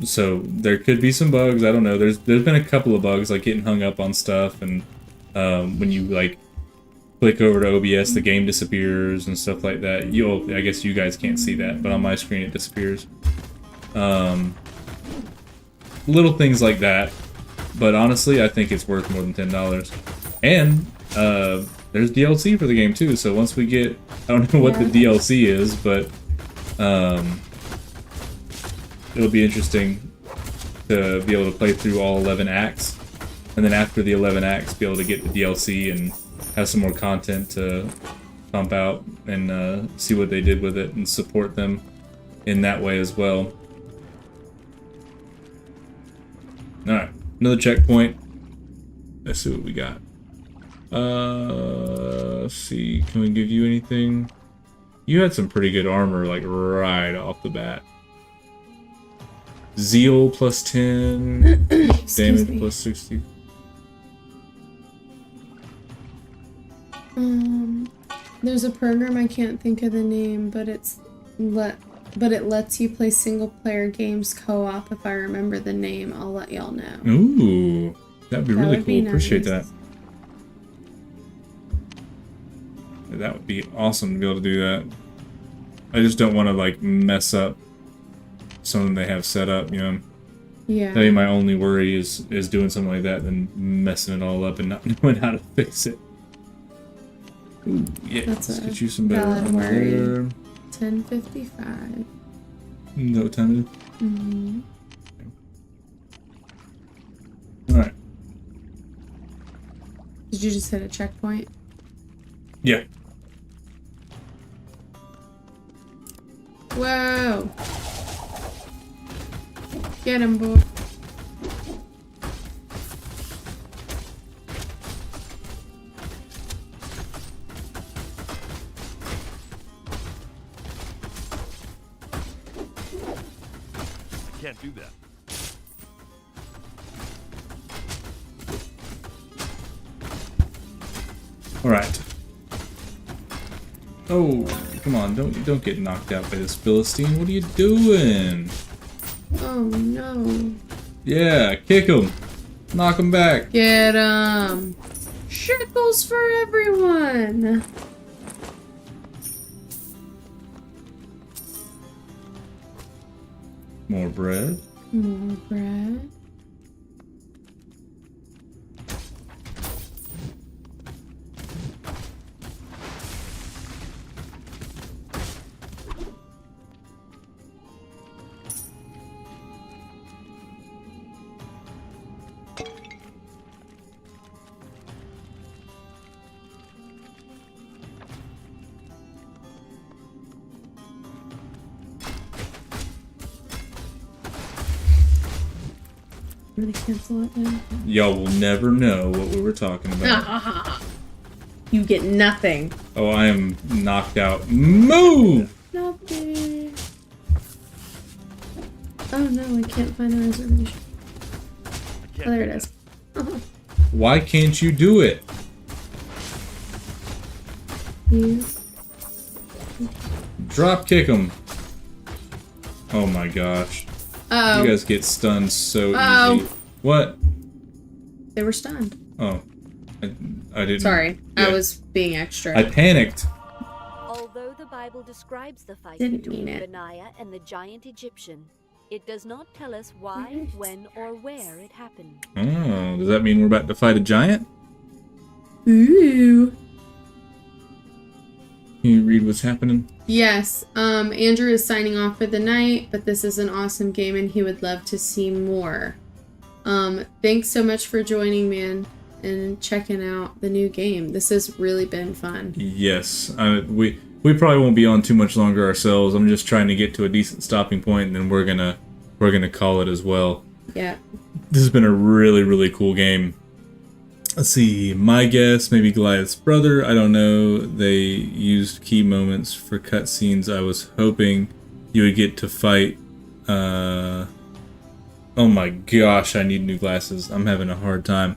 A: So there could be some bugs, I don't know. There's been a couple of bugs, like getting hung up on stuff, and when you like click over to OBS, the game disappears and stuff like that. I guess you guys can't see that, but on my screen it disappears. Little things like that. But honestly, I think it's worth more than $10. And there's DLC for the game too. So once we get, I don't know what the DLC is, but it'll be interesting to be able to play through all 11 acts, and then after the 11 acts, be able to get the DLC and have some more content to pump out and see what they did with it and support them in that way as well. Alright, another checkpoint. Let's see what we got. Let's see, can we give you anything? You had some pretty good armor, like, right off the bat. Zeal plus 10, damage plus 60.
B: There's a program, I can't think of the name, but it lets you play single player games co-op. If I remember the name, I'll let y'all know.
A: Ooh, that'd be really cool. Appreciate that. That would be awesome to be able to do that. I just don't want to like mess up something they have set up, you know.
B: Yeah.
A: That'd be my only worry is doing something like that and messing it all up and not knowing how to fix it. Ooh, yeah,
B: That's
A: let's get you some better armor there.
B: 10:55.
A: No time.
B: Mm-hmm.
A: Alright.
B: Did you just hit a checkpoint?
A: Yeah.
B: Whoa! Get him, boy.
I: Can't do that.
A: All right. Oh, come on! Don't get knocked out by this Philistine. What are you doing?
B: Oh no!
A: Yeah, kick him. Knock him back.
B: Get him! Shekels for everyone.
A: More bread.
B: More bread. I'm gonna cancel it now.
A: Y'all will never know what we were talking about.
B: You get nothing.
A: Oh, I am knocked out. Move!
B: Nothing. Oh no, I can't find the reservation. Oh, there it is.
A: Why can't you do it?
B: You.
A: Drop kick him. Oh my gosh.
B: Oh.
A: You guys get stunned so
B: Oh.
A: easy. What?
B: They were stunned.
A: Oh. I didn't.
B: Sorry,
A: yeah.
B: I was being extra.
A: I panicked.
G: Although the Bible describes the fight
B: Didn't
G: between
B: mean it.
G: Benaiah and the giant Egyptian, it does not tell us why, when, or where it happened.
A: Oh, does that mean we're about to fight a giant?
B: Ooh.
A: Can you read what's happening?
B: Yes, Andrew is signing off for the night, but this is an awesome game and he would love to see more. Thanks so much for joining, man, and checking out the new game. This has really been fun.
A: Yes. We probably won't be on too much longer ourselves. I'm just trying to get to a decent stopping point, and then we're gonna call it as well.
B: Yeah.
A: This has been a really, really cool game. Let's see, my guess, maybe Goliath's brother, I don't know. They used key moments for cutscenes. I was hoping you would get to fight, oh my gosh, I need new glasses. I'm having a hard time.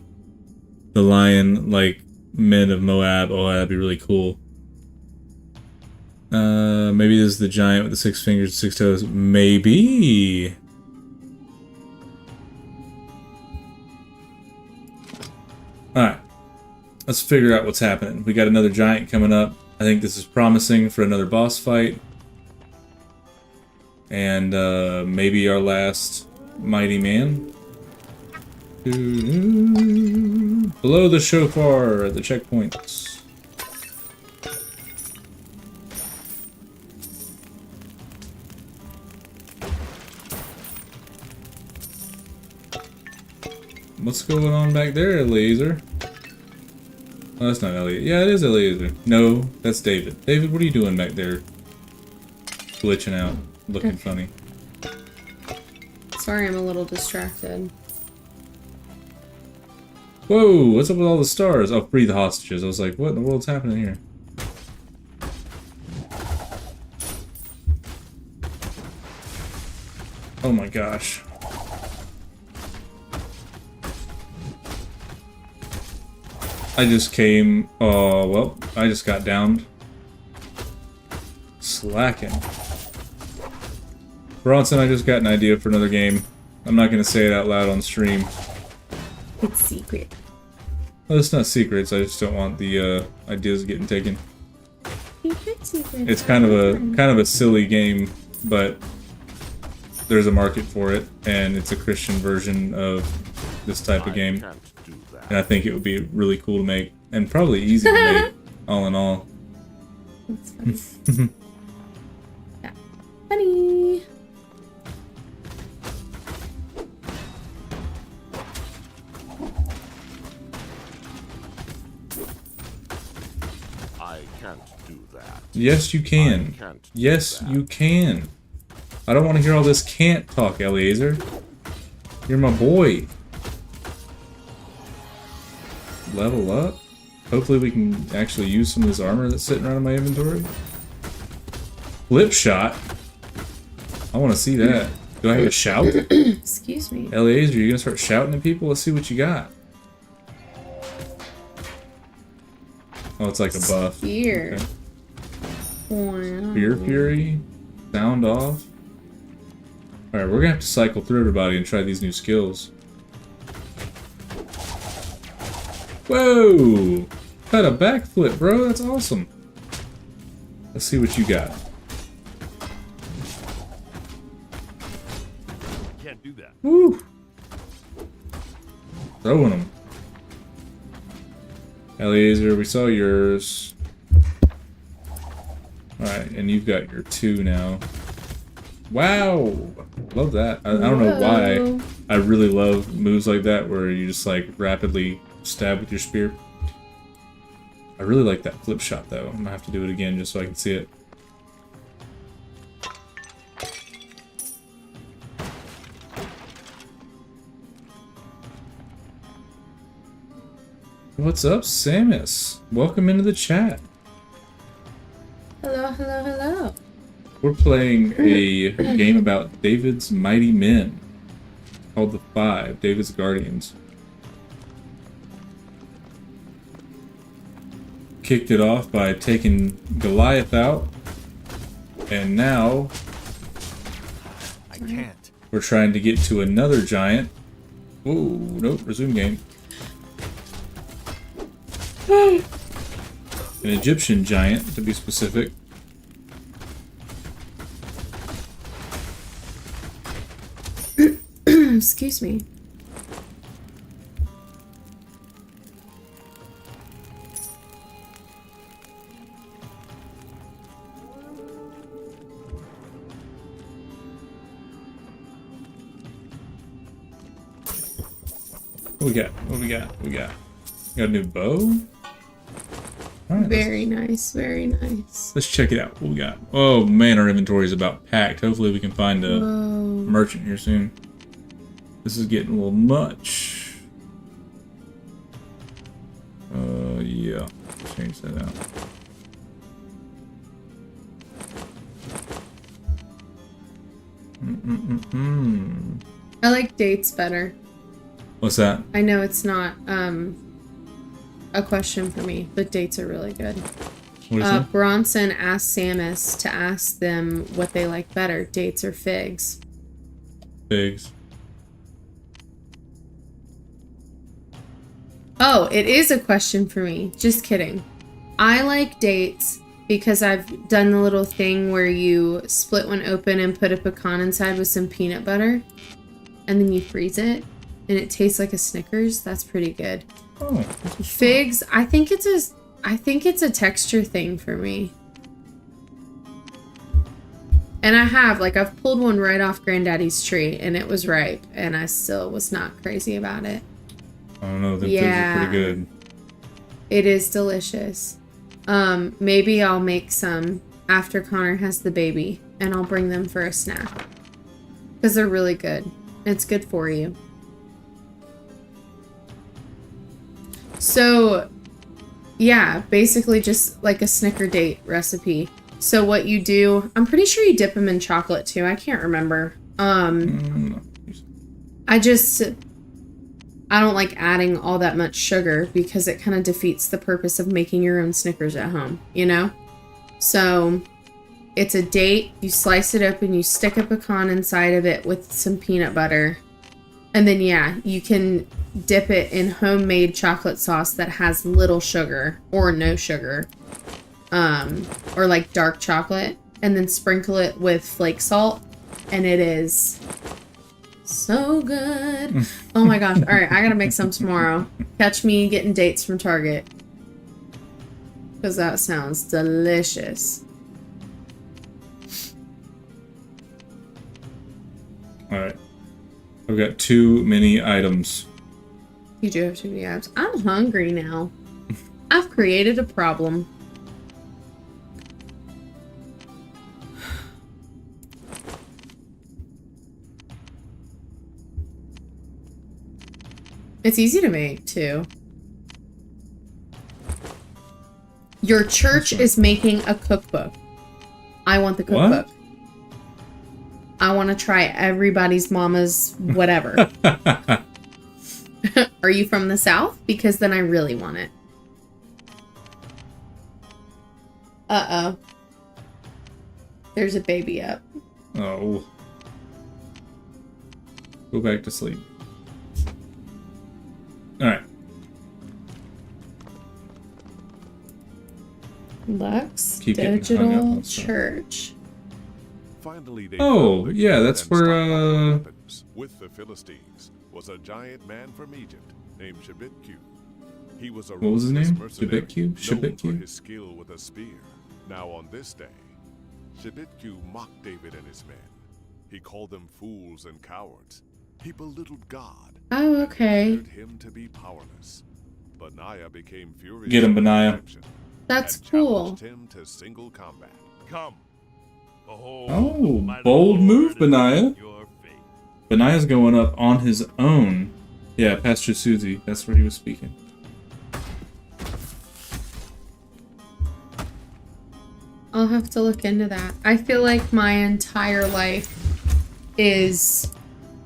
A: The lion, like, men of Moab. Oh, that'd be really cool. Maybe this is the giant with the 6 fingers and 6 toes. Maybe. Alright, let's figure out what's happening. We got another giant coming up. I think this is promising for another boss fight. And maybe our last mighty man. Blow the shofar at the checkpoints. What's going on back there, Eliezer? Oh, that's not Elliot. Yeah, it is Eliezer. No, that's David. David, what are you doing back there? Glitching out, looking funny.
B: Sorry, I'm a little distracted.
A: Whoa, what's up with all the stars? Oh, free the hostages. I was like, what in the world's happening here? Oh my gosh. I just came, well, I just got downed. Slacking. Bronson, I just got an idea for another game. I'm not going to say it out loud on stream.
B: It's secret.
A: Well, it's not secrets, I just don't want the ideas getting taken.
B: Secret.
A: It's kind of a silly game, but there's a market for it, and it's a Christian version of this type of game. And I think it would be really cool to make, and probably easy to make, all in all.
B: That's funny. Yeah. Funny.
L: I can't do that.
A: Yes, you can. Yes, you can. I don't want to hear all this can't talk, Eliezer. You're my boy. Level up? Hopefully we can actually use some of this armor that's sitting around in my inventory. Flip shot? I want to see that. Do I have to shout?
B: Excuse me.
A: Eliezer, you gonna start shouting at people? Let's see what you got. Oh, it's like a buff.
B: Spear.
A: Okay.
B: Wow.
A: Spear Fury? Sound off? Alright, we're gonna have to cycle through everybody and try these new skills. Whoa! Got a backflip, bro. That's awesome. Let's see what you got.
I: Can't do that.
A: Woo! Throwing them. Eliezer, we saw yours. Alright, and you've got your 2 now. Wow! Love that. I don't know why. I really love moves like that where you just like rapidly stab with your spear. I really like that flip shot though. I'm gonna have to do it again just so I can see it. What's up, Samus? Welcome into the chat.
B: Hello, hello, hello.
A: We're playing a game about David's mighty men called The Five, David's Guardians. kicked it off by taking Goliath out. And now
J: I can't.
A: we're trying to get to another giant. Ooh, nope, resume game. An Egyptian giant, to be specific.
B: Excuse me.
A: What we got? What we got? We got a new bow? Alright,
B: Very nice, very nice.
A: let's check it out. What we got? Oh man, our inventory is about packed. Hopefully we can find a
B: Whoa.
A: merchant here soon. This is getting a little much. Yeah. Change that out.
B: I like dates better.
A: What's that?
B: I know it's not a question for me, but dates are really good.
A: What is it?
B: Bronson asked Samus to ask them what they like better, dates or figs.
A: Figs.
B: Oh, it is a question for me. Just kidding. I like dates because I've done the little thing where you split one open and put a pecan inside with some peanut butter, and then you freeze it, and it tastes like a Snickers. That's pretty good.
A: Oh,
B: Figs, I think it's a texture thing for me. And I've pulled one right off Granddaddy's tree, and it was ripe, and I still was not crazy about it.
A: I don't know. The figs are pretty good.
B: It is delicious. Maybe I'll make some after Connor has the baby, and I'll bring them for a snack. Because they're really good. It's good for you. So, yeah, basically just like a Snicker date recipe. So what you do, I'm pretty sure you dip them in chocolate too. I can't remember. I don't like adding all that much sugar because it kind of defeats the purpose of making your own Snickers at home, you know? So it's a date, you slice it open, you stick a pecan inside of it with some peanut butter. And then, yeah, you can dip it in homemade chocolate sauce that has little sugar or no sugar. Or like dark chocolate. And then sprinkle it with flake salt. And it is so good. Oh my gosh. All right, I gotta make some tomorrow. Catch me getting dates from Target. Because that sounds delicious.
A: Alright. I've got too many items.
B: You do have too many items. I'm hungry now. I've created a problem. It's easy to make, too. Your church is making a cookbook. I want the cookbook. What? I want to try everybody's mama's whatever. Are you from the South? Because then I really want it. Uh-oh. There's a baby up.
A: Oh. Go back to sleep. Alright.
B: Lux Digital Church.
D: Finally, they
A: that's where
D: with the Philistines was a giant man from Egypt named Shebitku. He was a
A: what was his name?
D: Shebitku?
A: Shebitku?
D: For his skill with a spear. Now on this day, Shebitku mocked David and his men. He called them fools and cowards. He belittled God.
B: Oh, okay.
D: Him to be powerless. Benaiah became furious.
A: Get him, Benaiah.
B: That's cool.
D: Him to single combat.
J: Come.
A: Oh, bold move, Benaiah. Benaiah's going up on his own. Yeah, Pastor Susie. That's where he was speaking.
B: I'll have to look into that. I feel like my entire life is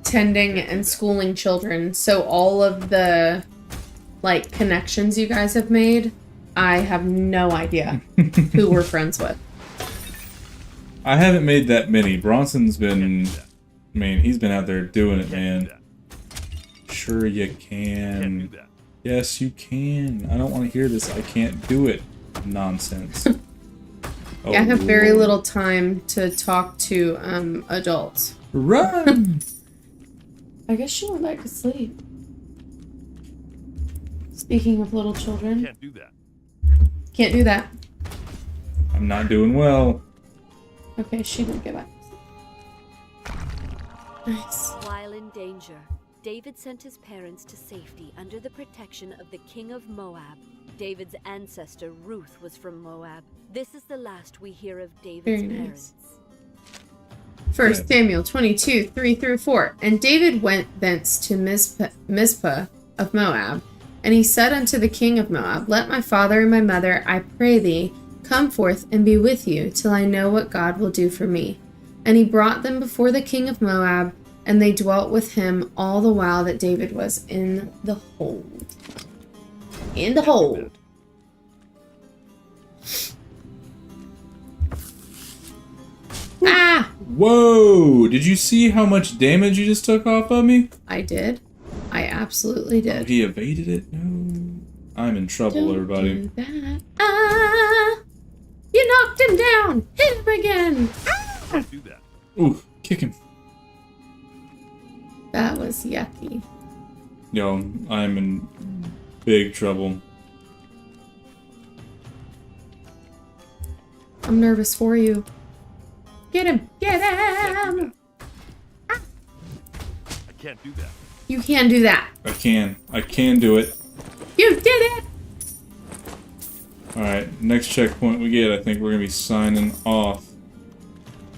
B: tending and schooling children, so all of the like connections you guys have made, I have no idea who we're friends with.
A: I haven't made that many. Bronson's been... I mean, he's been out there doing it, man. Sure you can. Yes, you can. I don't want to hear this. I can't do it. Nonsense. Oh,
B: I have very little time to talk to adults.
A: Run!
B: I guess she went back to sleep. Speaking of little children.
I: Can't do that.
B: Can't do that.
A: I'm not doing well.
B: Okay, she didn't get back. Nice.
G: While in danger, David sent his parents to safety under the protection of the king of Moab. David's ancestor Ruth was from Moab. This is the last we hear of David's
B: Very nice.
G: parents.
B: 1 Samuel 22, 3-4. And David went thence to Mizpah of Moab, and he said unto the king of Moab, Let my father and my mother, I pray thee, come forth and be with you, till I know what God will do for me. And he brought them before the king of Moab, and they dwelt with him all the while that David was in the hold. In the hold. Ah!
A: Whoa! Did you see how much damage you just took off of me?
B: I did. I absolutely did.
A: Oh, he evaded it? No. I'm in trouble,
B: Don't
A: everybody.
B: do that. Ah! You knocked him down! Hit him again! Ah!
I: Can't do that.
A: Ooh, kick him.
B: That was yucky.
A: Yo, I'm in big trouble.
B: I'm nervous for you. Get him! Get him!
I: I can't do that.
B: You can do that.
A: I can do it.
B: You did it!
A: Alright, next checkpoint we get, I think we're gonna be signing off.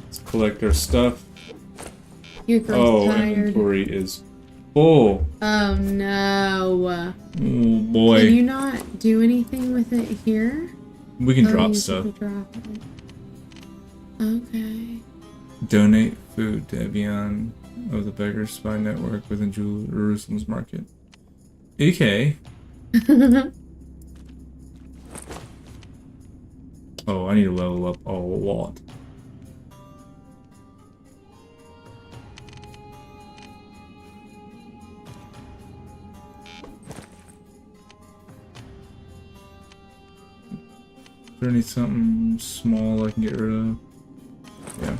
A: Let's collect our stuff.
B: Your girl's tired.
A: Inventory is full.
B: Oh no.
A: Oh boy.
B: Can you not do anything with it here?
A: We can
B: Oh,
A: drop
B: you
A: stuff.
B: can drop it. Okay.
A: Donate food to Evian of the Beggar's Spy Network within Jerusalem's market. Okay. Oh, I need to level up a lot. Is there any something small I can get rid of? Yeah.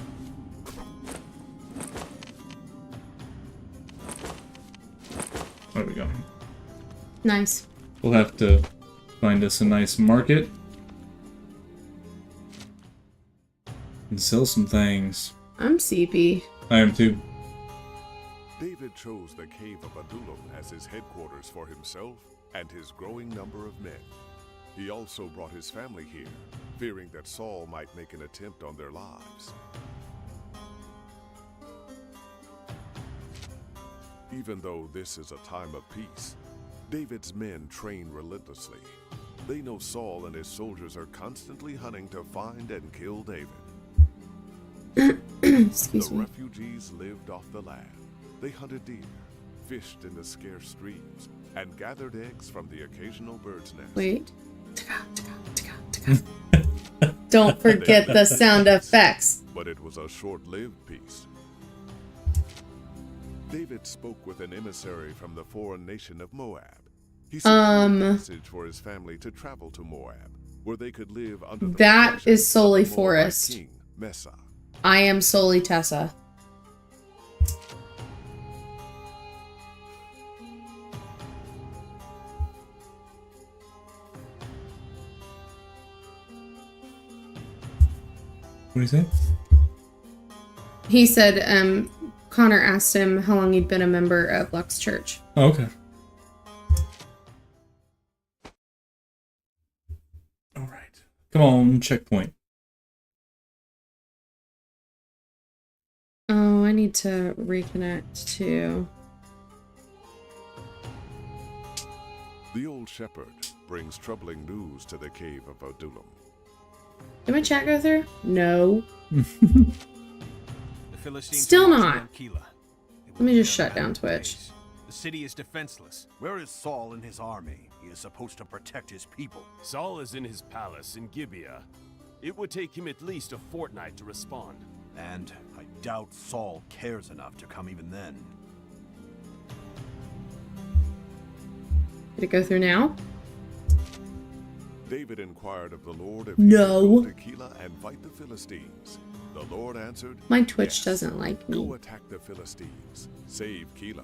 A: There we go.
B: Nice.
A: We'll have to find us a nice market and sell some things.
B: I'm CP.
A: I am too.
D: David chose the cave of Adullam as his headquarters for himself and his growing number of men. He also brought his family here, fearing that Saul might make an attempt on their lives. Even though this is a time of peace, David's men train relentlessly. They know Saul and his soldiers are constantly hunting to find and kill David.
B: Excuse
D: the
B: me.
D: refugees lived off the land. They hunted deer, fished in the scarce streams, and gathered eggs from the occasional bird's nest.
B: Wait. Don't forget the sound effects.
D: But it was a short-lived peace. David spoke with an emissary from the foreign nation of Moab. He sent a message for his family to travel to Moab, where they could live under the
B: That
D: protection
B: is solely
D: of the Moabite
B: Forest.
D: King, Mesa.
B: I am solely Tessa.
A: What do you say?
B: He said, Connor asked him how long he'd been a member of Lux Church.
A: Oh, okay. Alright. Come on, checkpoint.
B: Oh, I need to reconnect too.
D: The old shepherd brings troubling news to the cave of Adullam.
B: Did my chat go through? No.
J: The Philistines
B: Still
J: are marching
B: not.
J: on Keilah.
B: Let me just shut down Twitch.
J: The city is defenseless.
I: Where is Saul and his army? He is supposed to protect his people.
M: Saul is in his palace in Gibeah. It would take him at least a fortnight to respond.
I: And I doubt Saul cares enough to come even then.
B: Did it go through now?
D: David inquired of the Lord if
B: No.
D: he could go to Keilah and fight the Philistines. The Lord answered,
B: My Twitch
D: "Yes.
B: doesn't like me.
D: Go attack the Philistines. Save Keilah."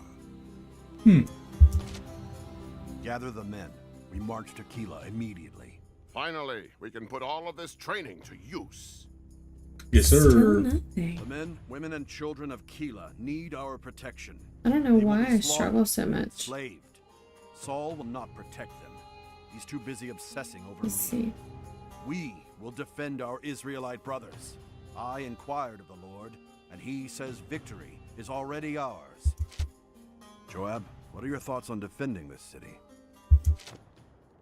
I: Gather the men. We march to Keilah immediately.
L: Finally, we can put all of this training to use.
A: Yes,
B: Still
A: sir.
B: nothing.
I: The men, women, and children of Keilah need our protection.
B: I don't know
I: They will
B: why
I: be
B: I
I: slaughtered,
B: struggle so much.
I: Enslaved. Saul will not protect them. He's too busy obsessing over
B: Let's
I: me.
B: see.
I: We will defend our Israelite brothers. I inquired of the Lord, and he says victory is already ours. Joab, what are your thoughts on defending this city?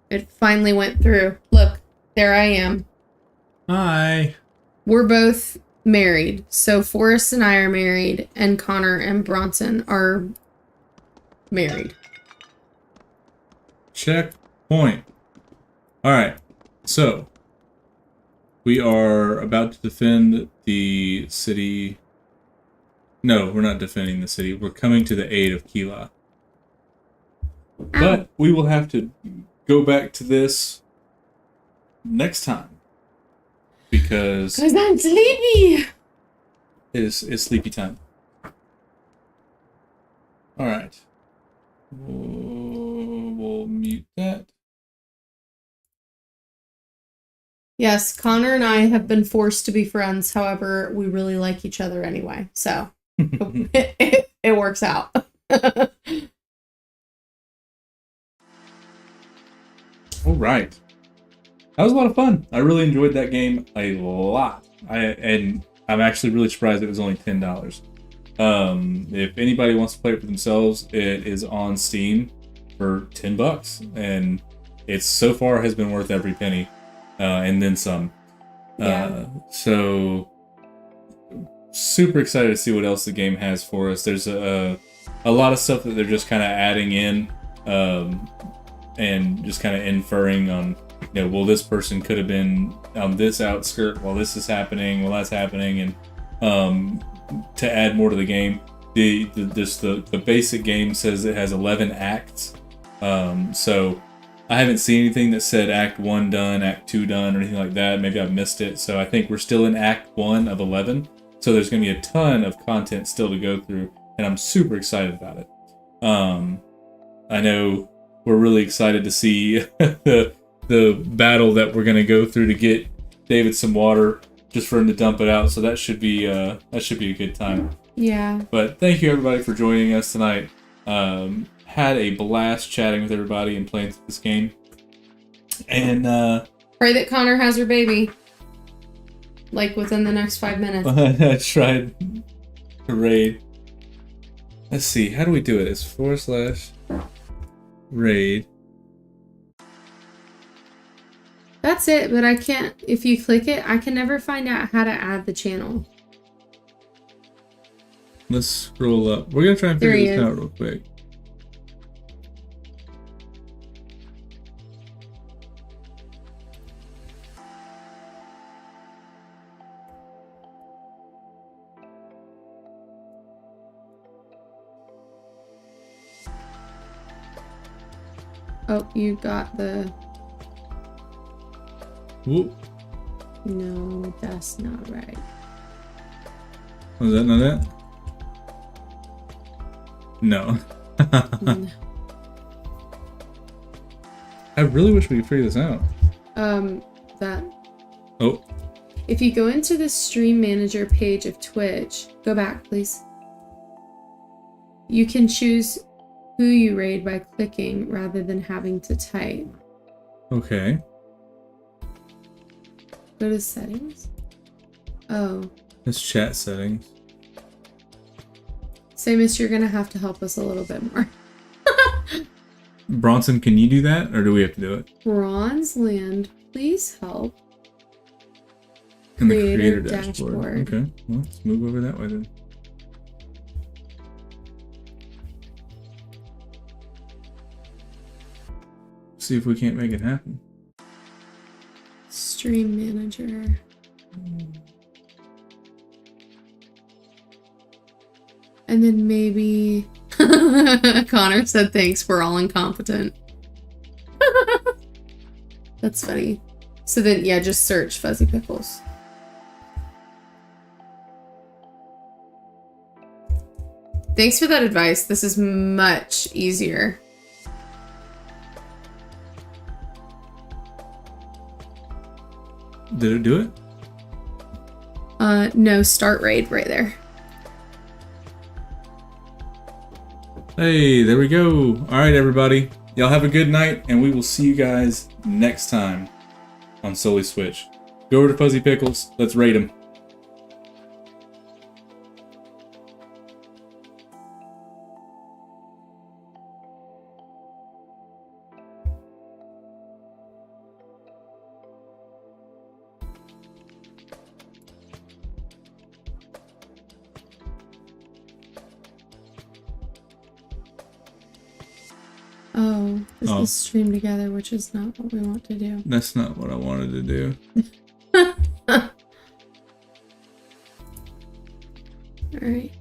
B: It finally went through. Look, there I am.
A: Hi.
B: We're both married. So Forrest and I are married, and Connor and Bronson are married.
A: Checkpoint. All right. So we are about to defend the city. No, we're not defending the city. We're coming to the aid of Keilah. But we will have to go back to this next time because
B: I'm sleepy.
A: it's sleepy time. All right. We'll mute that.
B: Yes, Connor and I have been forced to be friends. However, we really like each other anyway. So it works out.
A: All right. That was a lot of fun. I really enjoyed that game a lot. And I'm actually really surprised it was only $10. If anybody wants to play it for themselves, it is on Steam for $10, and it's so far has been worth every penny, and then some.
B: Yeah.
A: So super excited to see what else the game has for us. There's a lot of stuff that they're just kind of adding in, and just kind of inferring on, you know, well, this person could have been on this outskirt while this is happening, while that's happening, and to add more to the game. The basic game says it has 11 acts. So I haven't seen anything that said Act 1 done, Act 2 done, or anything like that. Maybe I've missed it. So I think we're still in Act 1 of 11. So there's going to be a ton of content still to go through, and I'm super excited about it. I know we're really excited to see the battle that we're going to go through to get David some water, just for him to dump it out. So that should be a good time.
B: Yeah.
A: But thank you everybody for joining us tonight. Had a blast chatting with everybody and playing this game. And
B: Pray that Connor has her baby. Like within the next 5 minutes.
A: I tried to raid. Let's see, how do we do it? It's /raid.
B: That's it, but I can't, if you click it, I can never find out how to add the channel.
A: Let's scroll up. We're gonna try and figure this out real quick.
B: Oh, you got the...
A: Whoop.
B: No, that's not right.
A: Was that not it? No.
B: No.
A: I really wish we could figure this out.
B: That...
A: Oh.
B: If you go into the stream manager page of Twitch, go back, please. You can choose who you raid by clicking rather than having to type.
A: Okay.
B: Go to settings. Oh.
A: It's chat settings.
B: Samus, you're gonna have to help us a little bit more.
A: Bronson, can you do that, or do we have to do it?
B: Bronzeland, please help.
A: In the
B: Creator
A: creator
B: dashboard.
A: Okay, well, let's move over that way then. See if we can't make it happen.
B: Stream manager. And then maybe Connor said thanks, we're all incompetent. That's funny. So then yeah, just search Fuzzy Pickles. Thanks for that advice. This is much easier.
A: Did it do it?
B: No, start raid right there.
A: Hey, there we go. All right, everybody. Y'all have a good night, and we will see you guys next time on Solely Switch. Go over to Fuzzy Pickles. Let's raid him.
B: Oh, this is stream together, which is not what we want to do.
A: That's not what I wanted to do.
B: All right.